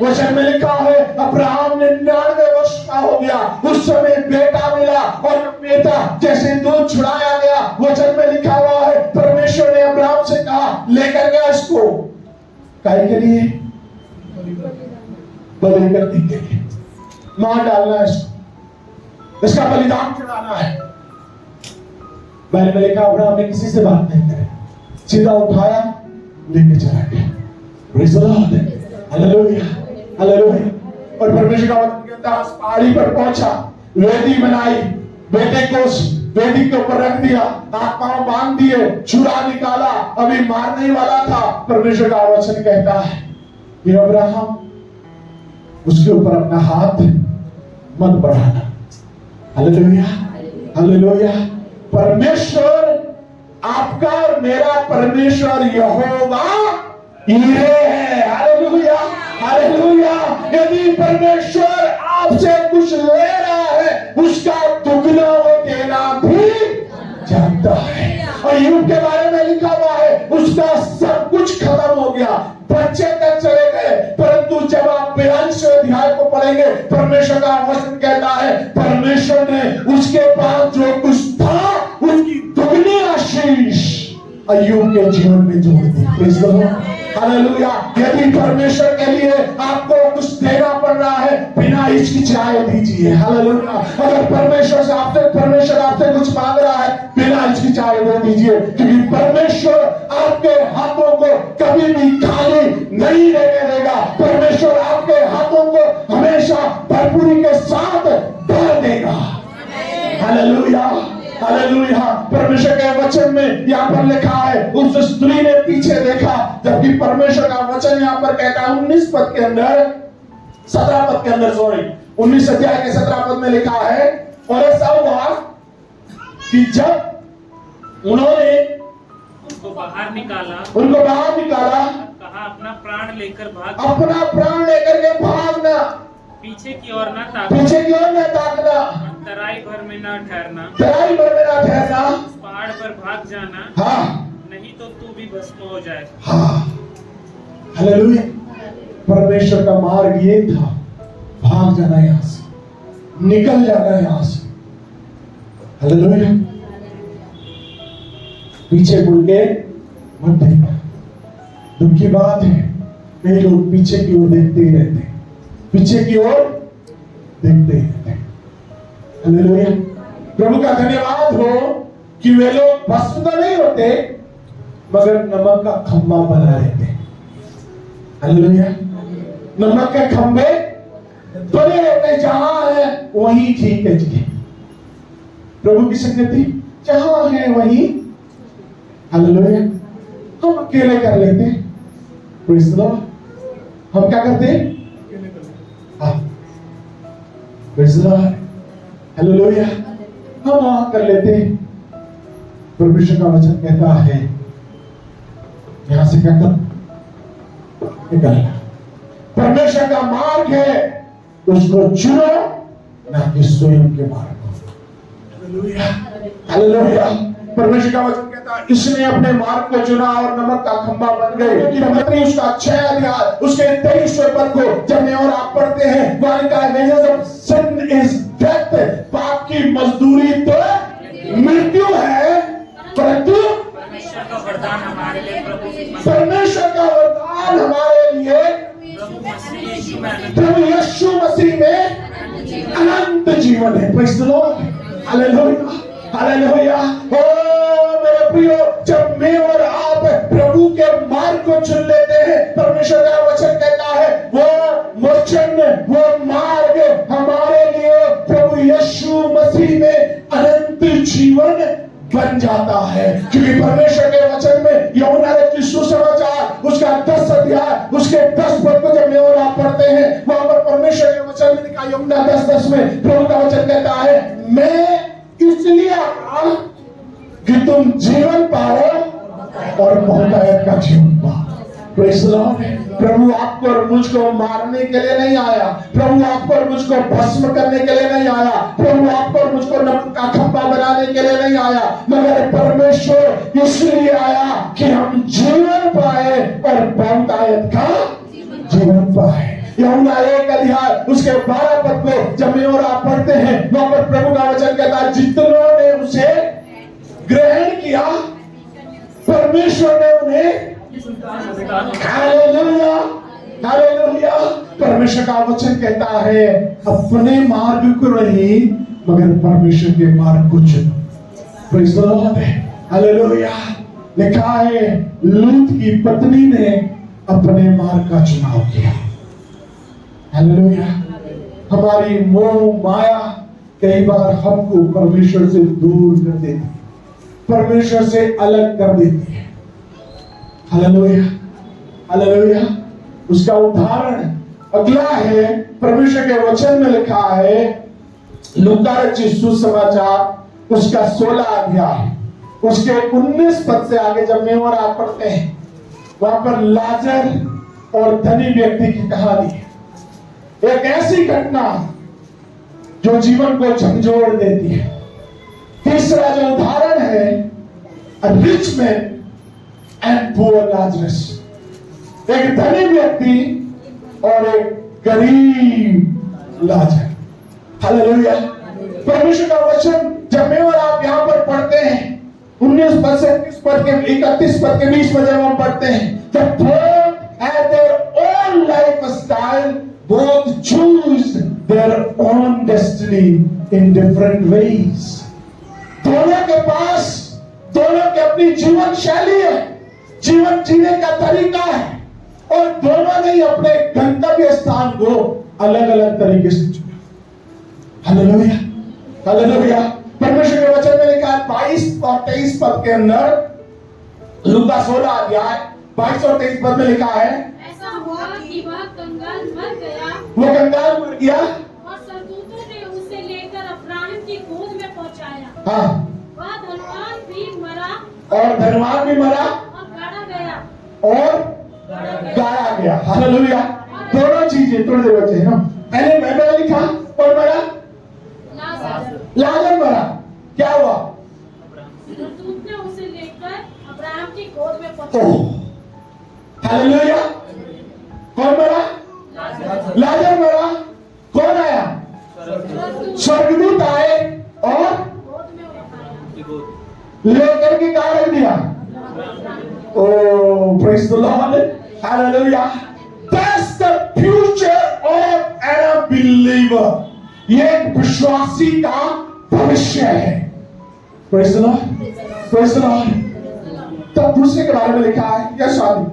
वचन में लिखा है अब्राहम 99 वर्ष का हो गया, उस समय बेटा मिला, और बेटा जैसे दूध छुड़ाया गया, वचन में लिखा हुआ है परमेश्वर ने अब्राहम से कहा लेकर गया इसको काहे के लिए? बलि करने के लिए, मार डालना है इसको, इसका बलिदान चढ़ाना है। बाइबल में लिखा अब्राहम ने किसी से बात नहीं करी, सीधा उठाया लेके चला गया। Praise the Lord, hallelujah, hallelujah. और परमेश्वर का वचन कहता है पहाड़ी पर पहुंचा, वेदी बनाई, बेटे को वेदी के ऊपर रख दिया, हाथ पांव बांध दिए, छुरा निकाला, अभी मारने ही वाला था। परमेश्वर का वचन कहता है कि अब्राहम उसके ऊपर अपना हाथ मत बढ़ाना। Hallelujah, hallelujah. परमेश्वर आपका और मेरा परमेश्वर यहोवा यीरे है। Hallelujah, hallelujah. यदि परमेश्वर आपसे कुछ ले रहा है उसका दुगना वो देना भी जानता है। और यूब के बारे में लिखा हुआ है उसका सब कुछ खत्म हो गया, बच्चे तक चले गए, परंतु जब आप 42वें अध्याय को पढ़ेंगे प्रेषण का वचन कहता है परमेश्वर ने उसके पास जो कुछ था उसकी दुगनी आशीष अय्यूब के जीवन में जोड़ दी। Praise the Lord, hallelujah. यदि परमेश्वर के लिए आपको कुछ देना पड़ रहा है, बिना हिचकिचाए दीजिए। हालेलुया। अगर परमेश्वर आपसे कुछ मांग रहा है, बिना हिचकिचाए दे दीजिए, क्योंकि परमेश्वर आपके हाथों को कभी भी खाली नहीं रहने देगा। परमेश्वर आपके हाथों को हमेशा भरपूरी के साथ भर देगा। Hallelujah, hallelujah. परमेश्वर के वचन में यहाँ पर लिखा है, उस स्त्री ने पीछे देखा, जबकि परमेश्वर का वचन यहाँ पर कहता है 19 पद के अंदर, 17 पद के अंदर, सॉरी 19 अध्याय के 17 पद में लिखा है, और ऐसा हुआ कि जब उन्होंने उनको बाहर निकाला, कहा अपना प्राण लेकर के भागना, पीछे की ओर न ताकना, तराई भर में न ठहरना, उस पहाड़ पर भाग जाना, हाँ, नहीं तो तू भी भस्म हो जाए। हाँ, हालेलुया। परमेश्वर का मार्ग ये था, भाग जाना यहां से, निकल जाना यहां से। हालेलुया। पीछे मुड़ के मत देखना। दुख की बात है, कई लोग पीछे की ओर देखते ही रहते, पीछे की ओर देखते ही रहते। हालेलुया। प्रभु का धन्यवाद हो कि वे लोग भस्म तो नहीं होते, मगर नमक का खंभा बना रहते। हालेलुया। नमक के खंभे बने रहते, जहां है वहीं ठीक है जी। प्रभु की संगति जहां है वहीं। हालेलुया। हम अकेले कर लेते, प्रेज़ द लॉर्ड। हम क्या करते? हाँ, प्रेज़ द लॉर्ड। हालेलुया। हम वहां कर लेते। परमेश्वर का वचन कहता है, यहां से क्या कर निकलना। परमेश्वर का मार्ग है, उसको चुनो, ना कि स्वयं के मार्ग को। Hallelujah, hallelujah. परमेश्वर का वचन कहता है, इसने अपने मार्ग को चुना और नमक का खंभा बन गए। उसका 6 अध्याय उसके 23वें पद को जब मैं और आप पढ़ते हैं, वहां लिखा है, wages of sin is death, पाप की मजदूरी तो मृत्यु है, परंतु परमेश्वर का वरदान हमारे लिए प्रभु यीशु मसीह में अनंत जीवन है। Praise the Lord. Hallelujah, hallelujah. ओ मेरे प्रियो, जब मैं और आप प्रभु के मार्ग को चुन लेते हैं, परमेश्वर का वचन कहता है, वो वचन, वो मार्ग हमारे लिए प्रभु यीशु मसीह में अनंत जीवन बन जाता है। क्योंकि परमेश्वर के वचन में यूहन्ना रचित सुसमाचार उसका 10 अध्याय उसके 10 पद को जब मैं और आप पढ़ते हैं, वहां पर परमेश्वर के वचन में लिखा, यूहन्ना 10:10 में प्रभु का वचन कहता है, मैं इसलिए आया कि तुम जीवन पाओ और बहुतायत का जीवन पाओ। Praise the Lord. प्रभु आपको और मुझको मारने के लिए नहीं आया, प्रभु आपको और मुझको भस्म करने के लिए नहीं आया, प्रभु आपको और मुझको नमक का खंभा बनाने के लिए नहीं आया, मगर परमेश्वर इसलिए आया कि हम जीवन पाए और बहुतायत का जीवन पाए। यूहन्ना 1 अध्याय उसके 12 पद को जब मैं और आप पढ़ते हैं, वहां पर प्रभु का वचन कहता है, जितनों ने उसे ग्रहण किया, परमेश्वर ने उन्हें, हालेलुया, हालेलुया। परमेश्वर का वचन कहता है, अपने मार्ग को नहीं मगर परमेश्वर के मार्ग को चुनो। Praise the Lord. हालेलुया। लिखा है, लूत की पत्नी ने अपने मार्ग का चुनाव किया। हालेलुया। हमारी मोह माया कई बार हमको परमेश्वर से दूर कर देती है, परमेश्वर से अलग कर देती है। Hallelujah, hallelujah. उसका उदाहरण अगला है, परमेश्वर के वचन में लिखा है, लूका रचित सुसमाचार उसका 16 अध्याय उसके 19 पद से आगे जब मैं और आप पढ़ते हैं, वहां पर लाजर और धनी व्यक्ति की कहानी है। एक ऐसी घटना जो जीवन को झंझोड़ देती है। तीसरा जो उदाहरण है, rich man and poor Lazarus, एक धनी व्यक्ति और एक गरीब लाजर। हालेलुया। परमेश्वर का वचन जब मैं और आप यहां पर पढ़ते हैं, 19 पद से 31 पद के बीच में जब हम पढ़ते हैं, the both had their own lifestyle, वो destiny in different ways. दोनों के पास दोनों की अपनी जीवन शैली है, जीवन जीने का तरीका है, और दोनों ने अपने गंतव्य स्थान को अलग अलग तरीके से चुना। Hallelujah, hallelujah. परमेश्वर के वचन में लिखा है 22 और 23 पद के अंदर, लूका 16 अध्याय 22 और 23 पद में लिखा है, ऐसा हुआ कि वह कंगाल मर गया, वो कंगाल मर गया और स्वर्गदूतों ने उसे लेकर अब्राहम की गोद में पहुंचाया। हाँ, वह धनवान भी मरा और धनवान भी मरा और गाड़ा गया। और गाया गया। हालेलुया। दोनों चीजें थोड़ी देर बचे ना। पहले लिखा कौन मरा? लाजर मरा। क्या हुआ? स्वर्गदूत ने उसे लेकर अब्राहम की गोद में पहुंचाया। हालेलुया। कौन मरा? लाजर मरा। कौन आया? स्वर्गदूत आए और गोद में उठाया। लेकर के कहाँ रख दिया? Oh, praise the Lord. Hallelujah. That's the future of a believer. ये एक विश्वासी का भविष्य है। Praise the Lord. Praise the Lord. तब दूसरे के बारे में लिखा है, यह शादी,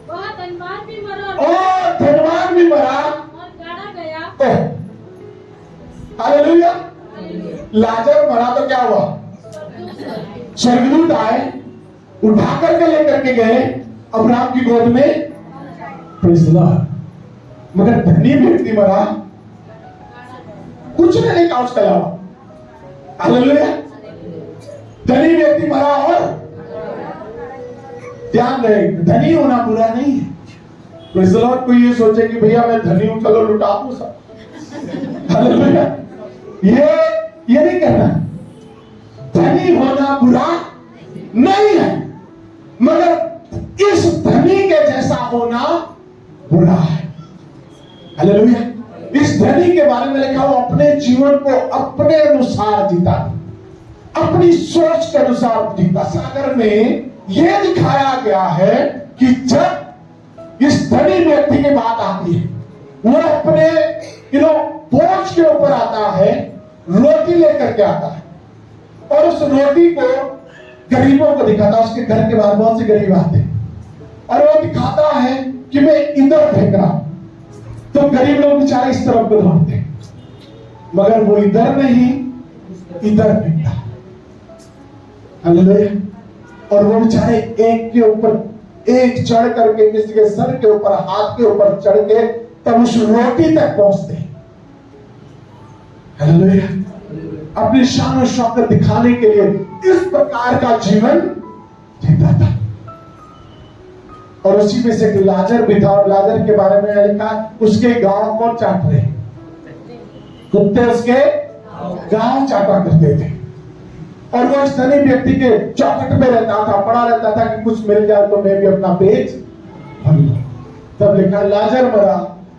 वह धनवान भी मरा और धनवान भी मरा और गाड़ा गया। हालेलुया। लाजर मरा तो क्या हुआ? स्वर्गदूत आए, उठा करके लेकर के गए अब्राहम की गोद में। Praise the Lord. मगर धनी व्यक्ति मरा, कुछ नहीं कहा उसके अलावा। हालेलुया। धनी व्यक्ति मरा और ध्यान रहे, धनी होना बुरा नहीं है। Praise the Lord। कोई ये सोचे कि भैया मैं धनी हूं, चलो लुटा दूं सब। हालेलुया। ये नहीं करना। धनी होना बुरा नहीं है, मगर इस धनी के जैसा होना बुरा है। हालेलुया। इस धनी के बारे में लिखा, वो अपने जीवन को अपने अनुसार जीता, अपनी सोच के अनुसार जीता। सागर में यह दिखाया गया है कि जब इस धनी व्यक्ति की बात आती है, वो अपने बोझ के ऊपर आता है, रोटी लेकर के आता है, और उस रोटी को गरीबों को दिखाता है। उसके घर के बाहर बहुत से गरीब आते हैं, और वो दिखाता है कि मैं इधर फेंक रहा हूं, तो गरीब लोग बेचारे इस तरफ को दौड़ते हैं, मगर वो इधर नहीं इधर फेंकता। हालेलुया। और वो बेचारे एक के ऊपर एक चढ़ करके, किसी के सर के ऊपर, हाथ के ऊपर चढ़ के तब उस रोटी तक पहुंचते हैं। हालेलुया। अपनी शान और शौकत दिखाने के लिए इस प्रकार का जीवन जीता था। और उसी में से एक लाजर भी था, और लाजर के बारे में लिखा, उसके गांव को चाट रहे कुत्ते, उसके गांव चाटा करते थे, और वो इस धनी व्यक्ति के चौखट में रहता था, पड़ा रहता था कि कुछ मिल जाए तो मैं भी अपना पेट भर लूं। तब लिखा, लाजर मरा,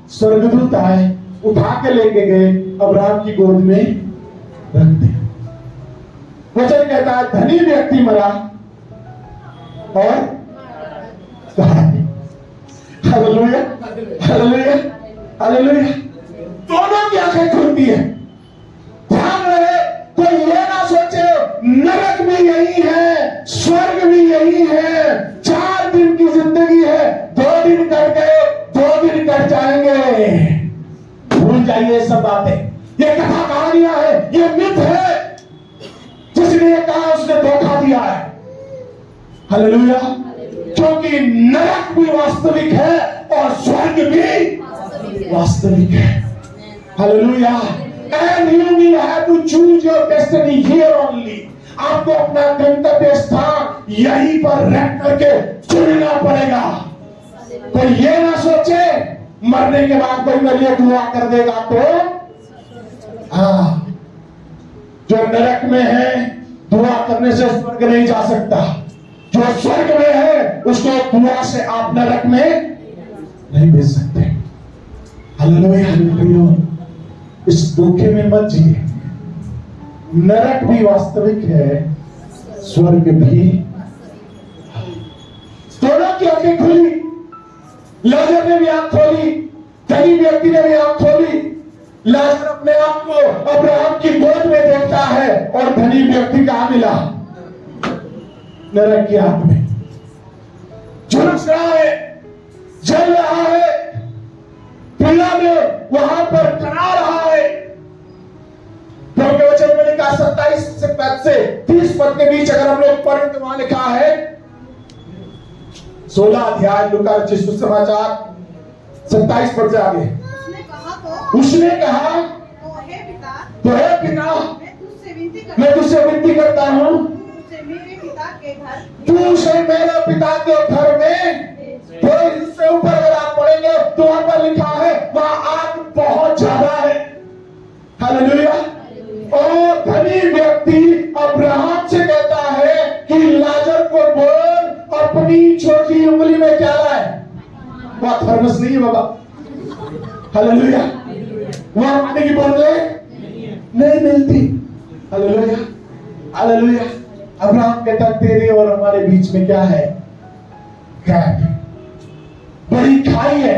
स्वर्गदूत आए, उठा के लेके गए, अब्राहम की गोद में रख दिया। वचन कहता है, धनी व्यक्ति मरा और हालेलुया, हालेलुया, हालेलुया। दोनों की आंखें खुलती है। ध्यान रहे, कोई ये ना सोचे नरक भी यही है, स्वर्ग भी यही है, 4 दिन की जिंदगी है, 2 दिन कट गए, 2 दिन कट जाएंगे। भूल जाइए सब बातें। ये कथा कहानियां है, ये मिथ है। जिसने ये कहा उसने धोखा दिया है। हालेलुया। क्योंकि नरक भी वास्तविक है और स्वर्ग भी वास्तविक है। Hallelujah. And you will have to choose your destiny here only. आपको अपना गंतव्य स्थान यहीं पर रख करके चुनना पड़ेगा। कोई ये ना सोचे मरने के बाद कोई मेरे लिए दुआ कर देगा तो, हाँ, जो नरक में है दुआ करने से स्वर्ग नहीं जा सकता। जो स्वर्ग में है उसको दुआ से आप नरक में नहीं भेज सकते। हालेलुया। इस धोखे में मत जिए। नरक भी वास्तविक है, स्वर्ग भी। दोनों की आंखें खुली। लाजर ने भी आंख खोली, धनी व्यक्ति ने भी आंख खोली। लाजर अपने आप को अब्राहम की गोद में देखता है और धनी व्यक्ति कहां मिला? नरक की आग में झुलस रहा है, जल रहा है, पीड़ा में वहां पर करा रहा है। प्रभु के वचन में लिखा 27 पद से 30 पद के बीच अगर हम लोग पढ़ें तो वहां लिखा है 16 अध्याय लूका रचित सुसमाचार 27 पद से आगे। उसने कहा तो हे पिता मैं तुझसे विनती करता हूं तू उसे मेरे पिता के घर में, तो इससे ऊपर अगर आप पढ़ेंगे तो वहां पर लिखा है वहां आग बहुत ज्यादा है। हालेलुया। और धनी व्यक्ति अब्राहम से कहता है कि लाजर को बोल अपनी छोटी उंगली में क्या लाए? वह थर्मस नहीं है बाबा। हालेलुया। वहां पानी की बोतलें नहीं मिलती। Hallelujah, hallelujah. अब्राहम कहता तेरे और हमारे बीच में क्या है? गैप, बड़ी खाई है।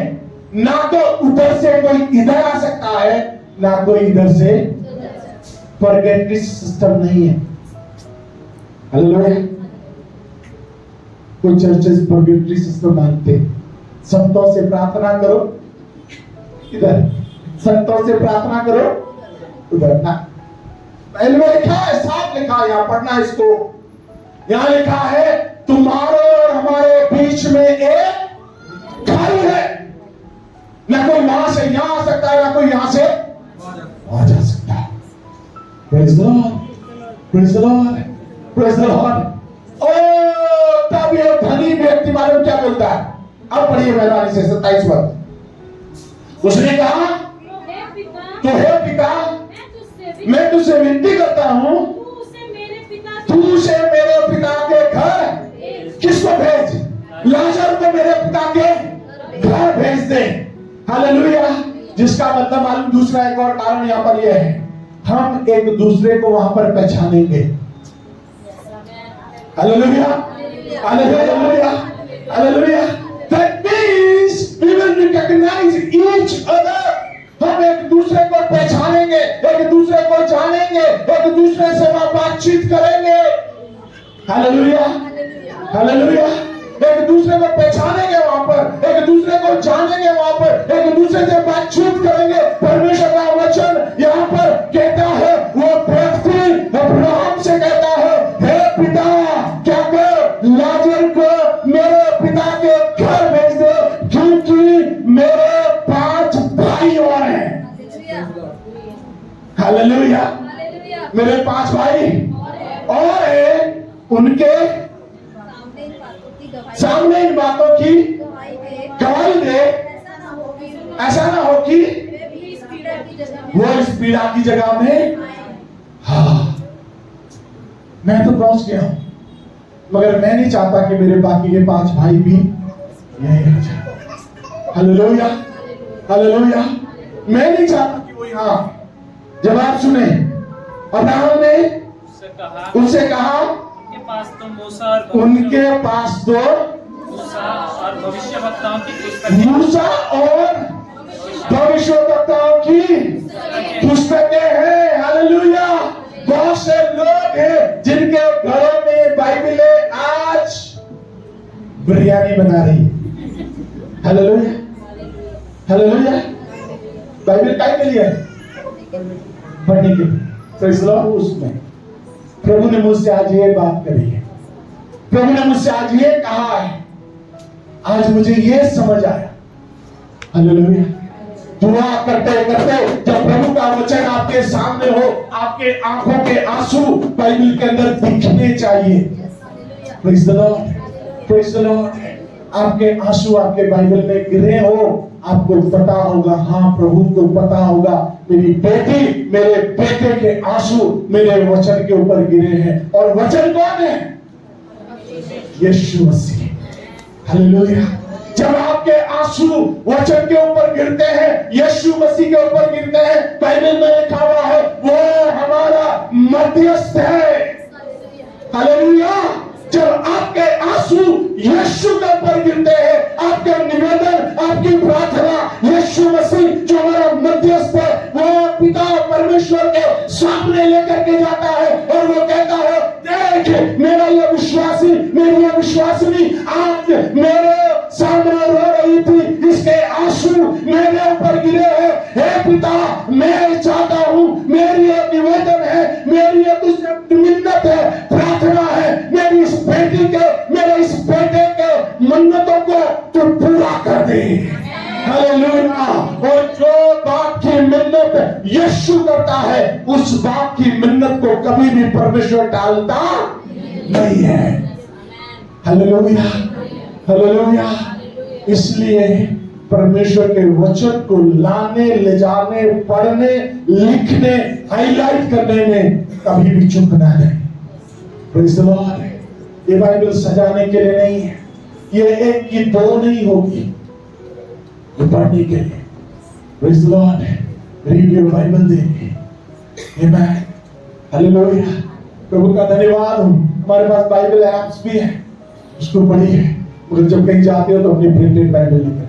ना तो उधर से कोई इधर आ सकता है, ना कोई इधर से। परगेटरी सिस्टम नहीं है। हालेलुया। कुछ चर्चेस परगेटरी सिस्टम मानते। संतों से प्रार्थना करो इधर, संतों से प्रार्थना करो उधर ना। लिखा है, साफ लिखा है, यहां पढ़ना इसको। यहां लिखा है तुम्हारे और हमारे बीच में एक खाई है। ना कोई वहां से यहां आ सकता है, ना कोई यहां से वहां जा सकता है। Praise the Lord, praise the Lord, praise the Lord. ओ तब ये धनी व्यक्ति मालूम क्या बोलता है? अब पढ़िए मेहरबानी से 27 पद। उसने कहा तो हे पिता मैं तुझसे विनती करता हूं तू उसे मेरे पिता के घर, किसको भेज? लाजर को मेरे पिता के घर भेज दे। हालेलुया। जिसका मतलब मालूम दूसरा एक और कारण यहां पर यह है, हम एक दूसरे को वहां पर पहचानेंगे। Hallelujah, hallelujah, hallelujah. That means we will recognize each other. हम एक दूसरे को पहचानेंगे, एक दूसरे को जानेंगे, एक दूसरे से वहां बातचीत करेंगे। Hallelujah, hallelujah. एक दूसरे को पहचानेंगे वहां पर, एक दूसरे को जानेंगे वहां पर, एक दूसरे से बातचीत करेंगे। परमेश्वर का वचन यहाँ पर कहता है, वो व्यक्ति अब्राहम से कहता है हे पिता क्या कर लाजर को मेरे पिता के घर भेज दे, क्योंकि मेरे 5 भाई और हैं। हालेलुया। मेरे 5 भाई और हैं, उनके सामने इन बातों की गवाही दे। ऐसा ना हो कि वो इस पीड़ा की जगह में, हाँ मैं तो पहुंच गया हूं, मगर मैं नहीं चाहता कि मेरे बाकी के 5 भाई भी यहीं रह जाए। Hallelujah, hallelujah. मैं नहीं चाहता कि वो यहां। जवाब सुने, अब्राहम ने उससे कहा उनके पास तो मूसा और भविष्यवक्ताओं की पुस्तकें, मूसा और भविष्यवक्ताओं की पुस्तकें हैं। हालेलुया। बहुत से लोग हैं जिनके घरों में बाइबलें आज बिरयानी बना रही है। Hallelujah, hallelujah. बाइबल काय के लिए? पढ़ने के लिए। Praise the Lord. उसमें प्रभु ने मुझसे आज ये बात करी है, प्रभु ने मुझसे आज ये कहा है, आज मुझे ये समझ आया। हालेलुया। दुआ करते करते जब प्रभु का वचन आपके सामने हो, आपके आंखों के आंसू बाइबल के अंदर दिखने चाहिए। Praise the Lord, praise the Lord. आपके आंसू आपके बाइबल में गिरे हो, आपको पता होगा, हाँ प्रभु को पता होगा मेरी बेटी मेरे बेटे के आंसू मेरे वचन के ऊपर गिरे हैं। और वचन कौन है? यीशु मसीह। हालेलुया। जब आपके आंसू वचन के ऊपर गिरते हैं, यीशु मसीह के ऊपर गिरते हैं, बाइबल में लिखा हुआ है वो हमारा मध्यस्थ है। हालेलुया। जब आपके आंसू यीशु के ऊपर गिरते हैं, आपके निवेदन, आपकी प्रार्थना, यीशु मसीह जो हमारा मध्यस्थ है, वो कर दे। हालेलुया। और जो बाप की मिन्नत यीशु करता है, उस बाप की मिन्नत को कभी भी परमेश्वर टालता नहीं है। Hallelujah, hallelujah. इसलिए परमेश्वर के वचन को लाने, ले जाने, पढ़ने, लिखने, हाईलाइट करने में कभी भी चूक ना जाए। Praise the Lord. ये बाइबल सजाने के लिए नहीं है, ये एक की दो नहीं होगी, ये पढ़ने के लिए। Praise the Lord. Read your Bible daily. Amen, hallelujah. प्रभु का धन्यवाद हो, हमारे पास बाइबल ऐप्स भी है, उसको पढ़िए। मगर जब कहीं जाते हो तो अपनी प्रिंटेड बाइबल लेकर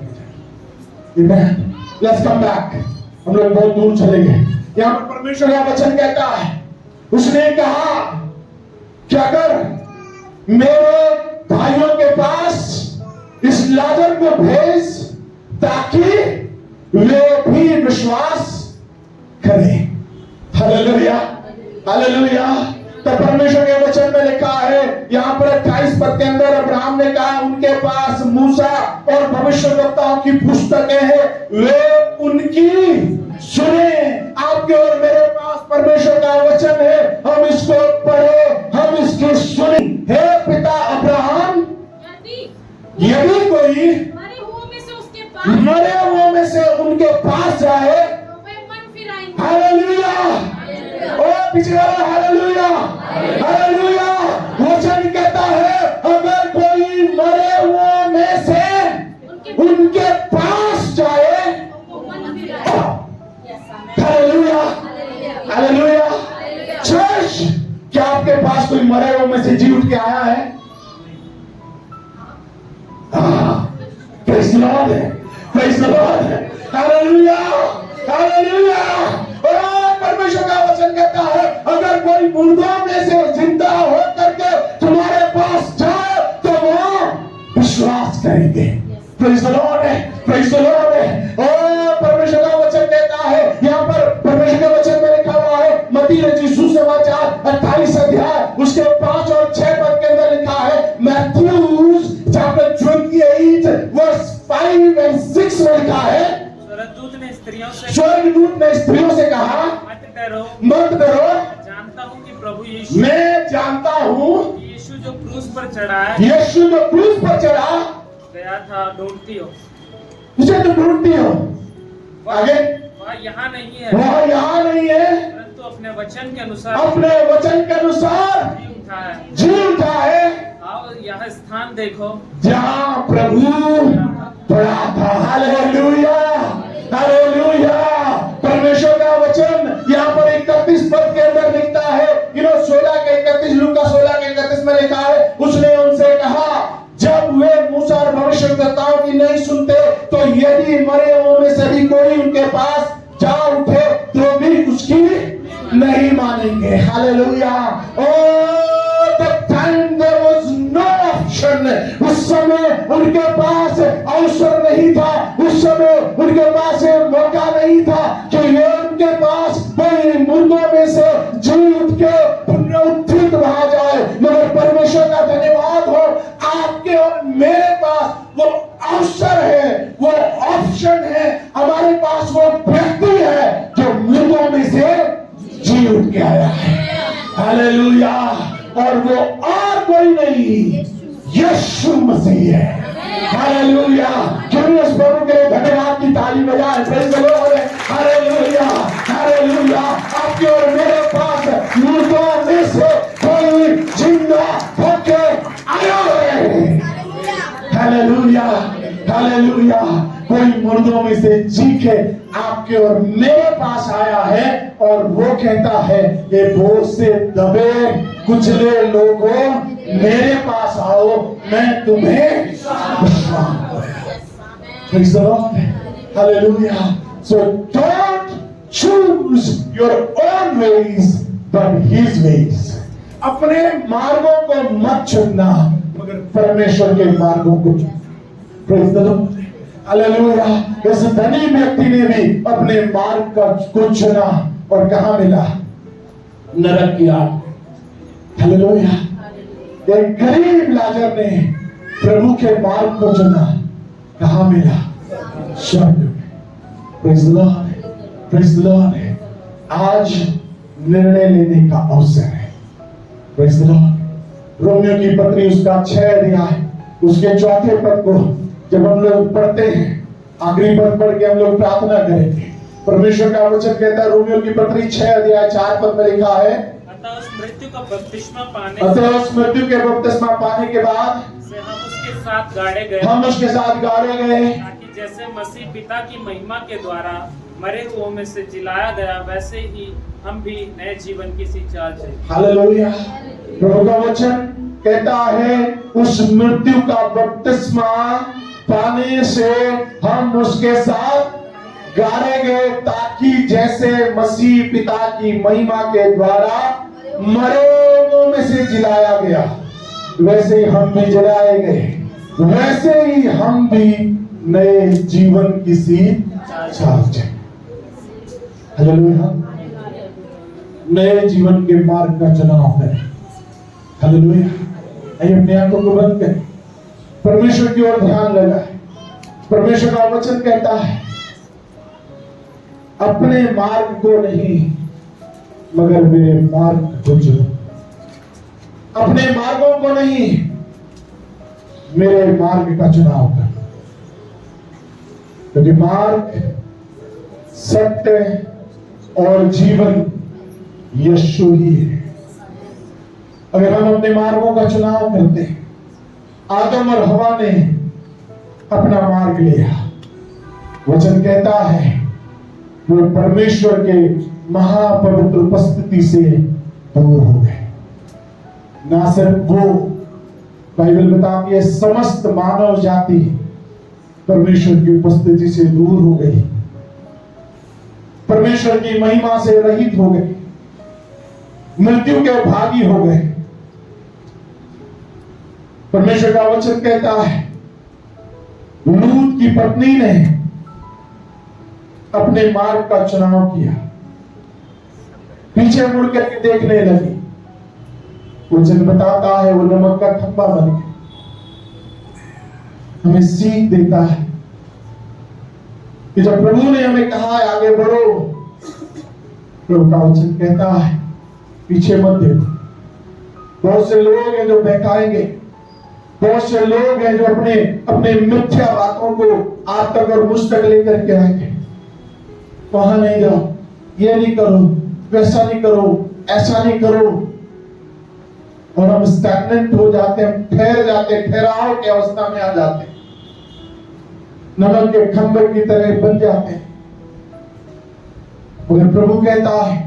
के जाओ। आमेन। Let's come back. हम लोग बहुत दूर चले गए। यहाँ पर परमेश्वर का वचन कहता है, उसने कहा कि अगर मेरे भाइयों के पास इस लाजर को भेज ताकि वे भी विश्वास करें। Hallelujah, hallelujah. तो परमेश्वर के वचन में लिखा है, यहाँ पर 28 पद के अंदर अब्राहम ने कहा उनके पास मूसा और भविष्यवक्ताओं की पुस्तकें हैं, वे उनकी सुने। आपके और मेरे पास परमेश्वर का वचन है, हम इसको पढ़े, हम इसकी सुने। हे पिता अब्राहम, यदि कोई मरे हुओं में से उनके पास जाए तो वे मन फिराएंगे। हालेलुया। ओ पीछे वाला हालेलुया, हालेलुया। वचन कहता है अगर कोई मरे हुओं में से उनके पास जाए, तो वो मन फिराएंगे। Hallelujah, hallelujah. चर्च, क्या आपके पास कोई मरे हुए में से जी उठ के आया है? Praise the Lord, praise the Lord, hallelujah, hallelujah. और परमेश्वर का वचन कहता है अगर कोई मुर्दों में से जिंदा हो करके तुम्हारे पास जाए तो वो विश्वास करेंगे। Praise the Lord, praise the Lord. और परमेश्वर का वचन कहता है, यहाँ पर परमेश्वर के वचन में लिखा हुआ है, मत्ती रचित सुसमाचार 28 अध्याय उसके 5 और 6 पद के अंदर लिखा है, मैथ्यूज चैप्टर 28 वर्स 5 और 6 में लिखा है, स्वर्गदूत ने स्त्रियों से कहा मत डरो, मत डरो, जानता हूँ कि प्रभु यीशु मैं जानता हूँ यीशु जो क्रूस पर चढ़ा है, यीशु जो क्रूस पर चढ़ा गया था, ढूंढती हो, उसे तो ढूंढती हो। आगे, वह यहाँ नहीं है, वह यहाँ नहीं है, परंतु अपने वचन के अनुसार अपने वचन के अनुसार जी उठा है। जी उठा है, आओ यह स्थान देखो जहाँ प्रभु पड़ा था। Hallelujah, hallelujah. परमेश्वर का वचन यहाँ पर 31 पद के अंदर लिखता है, 16 के 31, लूका 16 के 31 में लिखा है, उसने उनसे कहा जब वे मूसा और भविष्यवक्ताओं की नहीं सुनते तो यदि मरे हुओं में से भी कोई उनके पास जा उठे तो भी उसकी नहीं मानेंगे। हालेलुया। और the time there was no option, उस समय उनके पास अवसर नहीं था, उस समय उनके पास मौका नहीं था कि ये उनके पास कोई मुर्दों में से जी उठ के पुनरुत्थित रहा जाए। मगर परमेश्वर का धन्यवाद हो, आपके और मेरे पास वो अवसर है, वो ऑप्शन है, हमारे पास वो व्यक्ति है जो मुर्दों में से जी उठ के आया है। हालेलुया। और वो और कोई नहीं, यीशु मसीह है। हालेलुया। क्यों इस प्रभु के लिए धन्यवाद की ताली बजाएं। Praise the Lord. Hallelujah, hallelujah. आपके और मेरे पास मुर्दों में से कोई जिंदा होके आया है। Hallelujah, hallelujah. कोई मुर्दों में से जी के आपके और मेरे पास आया है और वो कहता है ये बोझ से दबे कुचले लोगों मेरे पास आओ, मैं तुम्हें विश्राम दूंगा। Praise the Lord. Hallelujah. So don't choose your own ways but His ways. अपने मार्गों को मत चुनना मगर परमेश्वर के मार्गों को चुनना। Praise the Lord. हालेलुया। इस धनी व्यक्ति ने भी अपने मार्ग को चुना और कहां मिला? नरक की आग। हालेलुया। एक गरीब लाजर ने प्रभु के मार्ग को चुना कहाँ मिला? स्वर्ग में। Praise the Lord, praise the Lord. आज निर्णय लेने का अवसर है। Praise the Lord. रोमियो की पत्री उसका 6 अध्याय उसके 4 पद को जब हम लोग पढ़ते हैं, आखिरी पद पढ़ के हम लोग प्रार्थना करेंगे। परमेश्वर का वचन कहता है, रोमियो की पत्री 6 अध्याय 4 पद में लिखा है, अतः उस मृत्यु का बपतिस्मा पाने के बाद से हम उसके साथ गाड़े गए, ताकि जैसे मसीह पिता की महिमा के द्वारा मरे हुओं में से जिलाया गया, वैसे ही हम भी नए जीवन की सी चाल चले। हालेलुया। प्रभु का वचन कहता है, उस मृत्यु का बपतिस्मा पाने से हम उसके साथ गाड़े गए, ताकि जैसे मसीह पिता की महिमा के द्वारा मरे हुओं में से जिलाया गया, वैसे ही हम भी जलाए गए, वैसे ही हम भी नए जीवन की सी चाल चले। हालेलुया। नए जीवन के मार्ग का चुनाव करें। हालेलुया। आइए अपने आंखों को बंद करें, परमेश्वर की ओर ध्यान लगाएं। परमेश्वर का वचन कहता है, अपने मार्ग को नहीं मगर मेरे मार्ग को चुनो। अपने मार्गों को नहीं, मेरे मार्ग का चुनाव कर, क्योंकि मार्ग, सत्य और जीवन यीशु ही है। अगर हम अपने मार्गों का चुनाव करते हैं, आदम और हवा ने अपना मार्ग लिया, वचन कहता है वो परमेश्वर के महापवित्र उपस्थिति से दूर हो गए। ना सिर्फ वो, बाइबल बताती है समस्त मानव जाति परमेश्वर की उपस्थिति से दूर हो गई, परमेश्वर की महिमा से रहित हो गए, मृत्यु के भागी हो गए। परमेश्वर का वचन कहता है, लूत की पत्नी ने अपने मार्ग का चुनाव किया, पीछे मुड़ करके देखने लगी। वचन बताता है वो नमक का खंभा बन गया। हमें सीख देता है कि जब प्रभु ने हमें कहा है आगे बढ़ो, प्रभु का वचन कहता है पीछे मत देखो। बहुत से लोग हैं जो बहकाएंगे, बहुत से लोग हैं जो अपने अपने मिथ्या बातों को आप तक और मुझ तक लेकर के आएंगे। वहां नहीं जाओ, ये नहीं करो, वैसा नहीं करो, ऐसा नहीं करो, और हम स्टैग्नेंट हो जाते हैं, ठहर जाते हैं, ठहराव की अवस्था में आ जाते हैं, नमक के खंभे की तरह बन जाते हैं। मगर प्रभु कहता है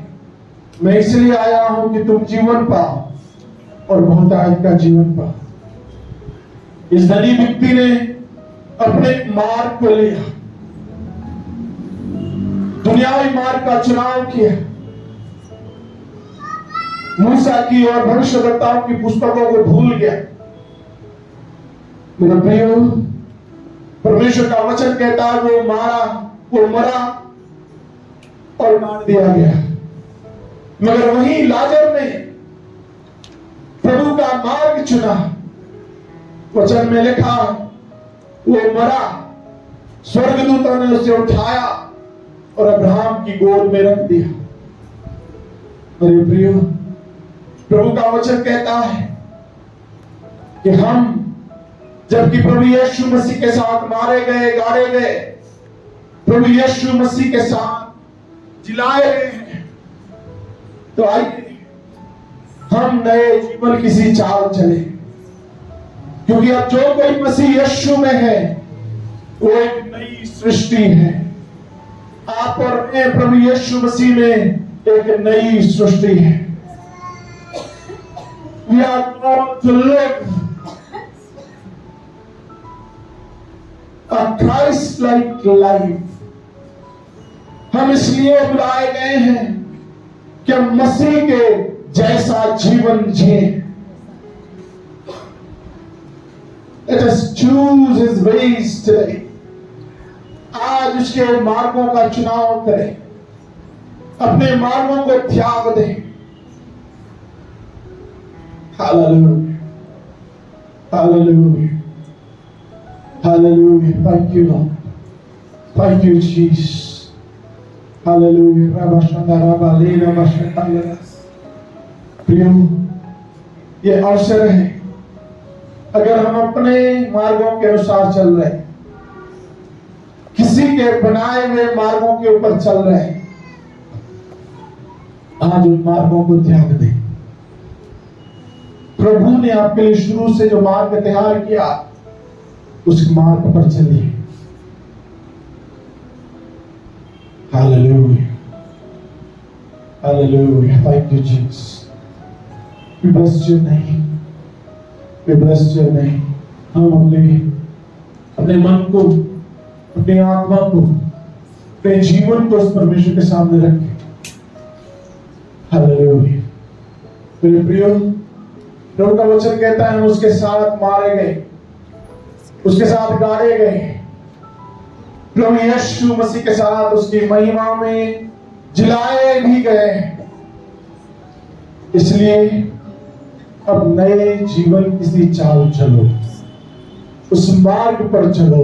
मैं इसलिए आया हूं कि तुम जीवन पाओ और बहुतायत का जीवन पाओ। इस धनी व्यक्ति ने अपने मार्ग को लिया, दुनियावी मार्ग का चुनाव किया, मूसा की और भविष्यवक्ताओं की पुस्तकों को भूल गया। मेरे प्रियो, परमेश्वर का वचन कहता है वो मरा और मार दिया गया, मगर वहीं लाजर ने प्रभु का मार्ग चुना। वचन में लिखा वो मरा, स्वर्गदूतों ने उसे उठाया और अब्राहम की गोद में रख दिया। मेरे प्रियो, प्रभु का वचन कहता है कि हम जबकि प्रभु यीशु मसीह के साथ मारे गए, गाड़े गए, प्रभु यीशु मसीह के साथ जिलाए गए हैं, तो आइए हम नए जीवन की सी चाल चले, क्योंकि अब जो कोई मसीह यीशु में है वो एक नई सृष्टि है। आप और मैं प्रभु यीशु मसीह में एक नई सृष्टि है। We are called to live a Christ-like life। हम इसलिए बुलाए गए हैं कि हम मसीह के जैसा जीवन जिए। Let us choose His ways today। आज उसके मार्गों का चुनाव करें, अपने मार्गों को त्याग दें। Hallelujah, hallelujah, Hallelujah. Thank you, Lord. Thank you, Jesus. Hallelujah. प्रियो, ये अवसर है, अगर हम अपने मार्गों के अनुसार चल रहे हैं, किसी के बनाए हुए मार्गों के ऊपर चल रहे हैं, आज उन मार्गों को त्याग दें। प्रभु ने आपके लिए शुरू से जो मार्ग तैयार किया, उस मार्ग पर चलिए। Hallelujah. Hallelujah. Thank you, Jesus. We bless your name. We bless your name. हम अपने मन को, अपनी आत्मा को, अपने जीवन को उस परमेश्वर के सामने रखें। हालेलुया। मेरे प्रियो, प्रभु का वचन कहता है, हम उसके साथ मारे गए, उसके साथ गाड़े गए। प्रभु यीशु मसीह के साथ उसकी महिमा में जिलाए भी गए। इसलिए अब नए जीवन किसी चाल चलो, उस मार्ग पर चलो।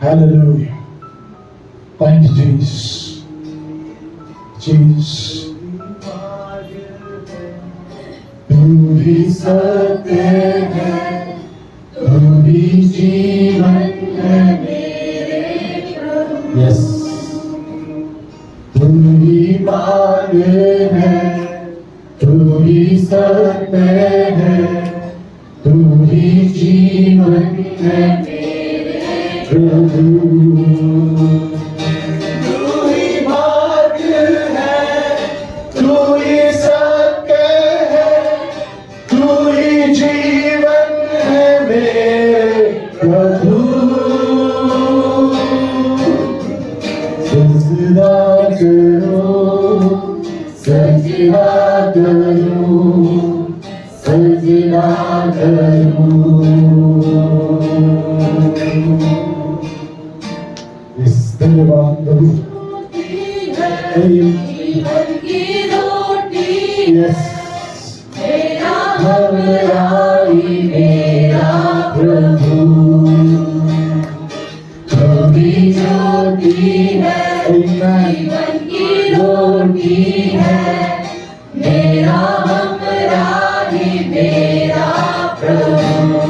Hallelujah. Thank you Jesus. Jesus तू ही सत्य है, तू ही जीवन है मेरे प्रभु। यस, तू ही मार्ग है, तू ही सत्य है, तू ही जीवन है मेरे प्रभु। तू ही मार्ग है, तू ही सत्य है, तू ही जीवन है मेरे प्रभु। सजदा करो, सजदा करो, सजदा करो। इस धन्यवाद प्रभु। जीवन की रोटी यस, मेरा हमराई मेरा प्रभु, भी ज्योति है, जीवन की रोटी है, मेरा हमरा ही मेरा प्रभु।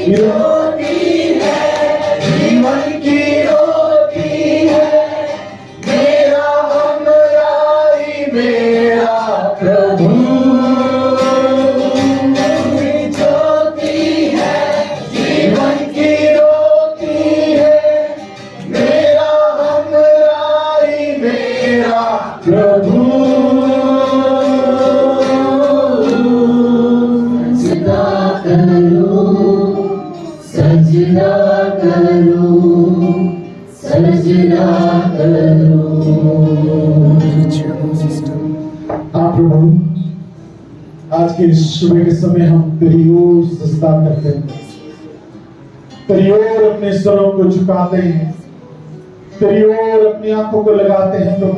रोटी है, जीवन की रोटी है, मेरा हमराई मेरा प्रभु। ज्योति है, जीवन की रोटी है, मेरा हमराई मेरा प्रभु। सजदा करो, सजदा करो। हाँ प्रभु, आज के सुबह के समय हम तेरी ओर सजदा करते हैं, तेरी ओर अपने सरों को झुकाते हैं, तेरी ओर अपनी आंखों को लगाते हैं प्रभु,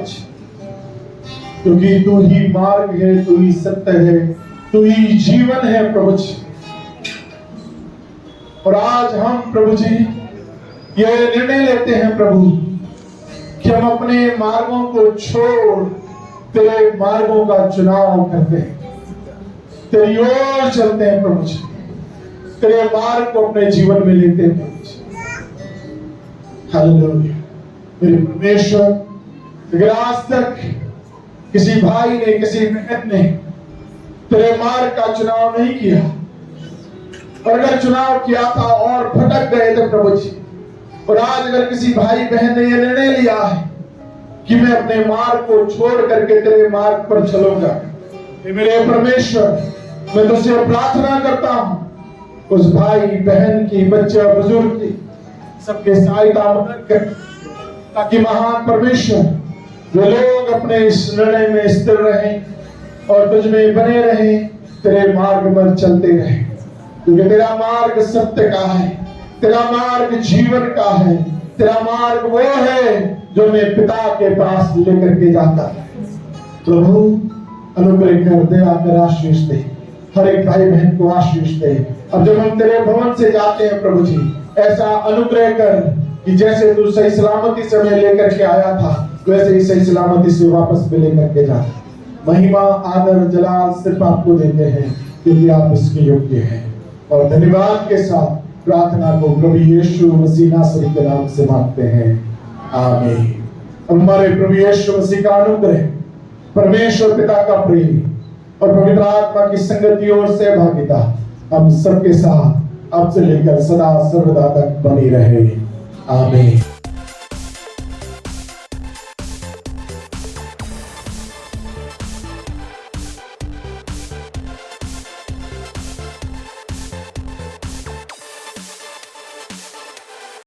क्योंकि तू ही मार्ग है, तू ही सत्य है, तू ही जीवन है प्रभु। और आज हम प्रभु जी ये निर्णय लेते हैं प्रभु कि हम अपने मार्गों को छोड़ तेरे मार्गों का चुनाव करते हैं, तेरी ओर चलते हैं प्रभु जी, तेरे मार्ग को अपने जीवन में लेते हैं प्रभु जी। हालेलुया। मेरे परमेश्वर, अगर आज तक किसी भाई ने, किसी बहन ने तेरे मार्ग का चुनाव नहीं किया, और अगर चुनाव किया था और भटक गए थे प्रभु जी, और आज अगर किसी भाई बहन ने यह निर्णय लिया है कि मैं अपने मार्ग को छोड़ करके तेरे मार्ग पर चलूंगा, मेरे परमेश्वर, मैं तुझसे प्रार्थना करता हूं, उस भाई बहन की, बच्चे और बुजुर्ग की सबके सहायता मदद कर, ताकि महान परमेश्वर वे लोग अपने इस निर्णय में स्थिर रहें और तुझ में बने रहें, तेरे मार्ग पर चलते रहें, क्योंकि तेरा मार्ग सत्य का है, तेरा मार्ग जीवन का है, तेरा मार्ग वो है जो मैं पिता के पास लेकर के जाता है। प्रभु अनुग्रह कर, दया कर, आशीष दे, हर एक भाई बहन को आशीष दे। अब जब हम तेरे भवन से जाते हैं प्रभु जी, ऐसा अनुग्रह कर कि जैसे तू सही सलामती से हमें लेकर के आया था, वैसे ही सही सलामती से वापस भी लेकर के जा। महिमा, आदर, जलाल सिर्फ आपको देते हैं क्योंकि आप इसके योग्य हैं। और धन्यवाद के साथ प्रार्थना को प्रभु यीशु मसीह नासरी के नाम से मांगते हैं, आमीन। हमारे प्रभु यीशु मसीह का अनुग्रह, परमेश्वर पिता का प्रेम और पवित्र आत्मा की संगति और सहभागिता हम सबके साथ अब से लेकर सदा सर्वदा तक बनी रहे, आमीन।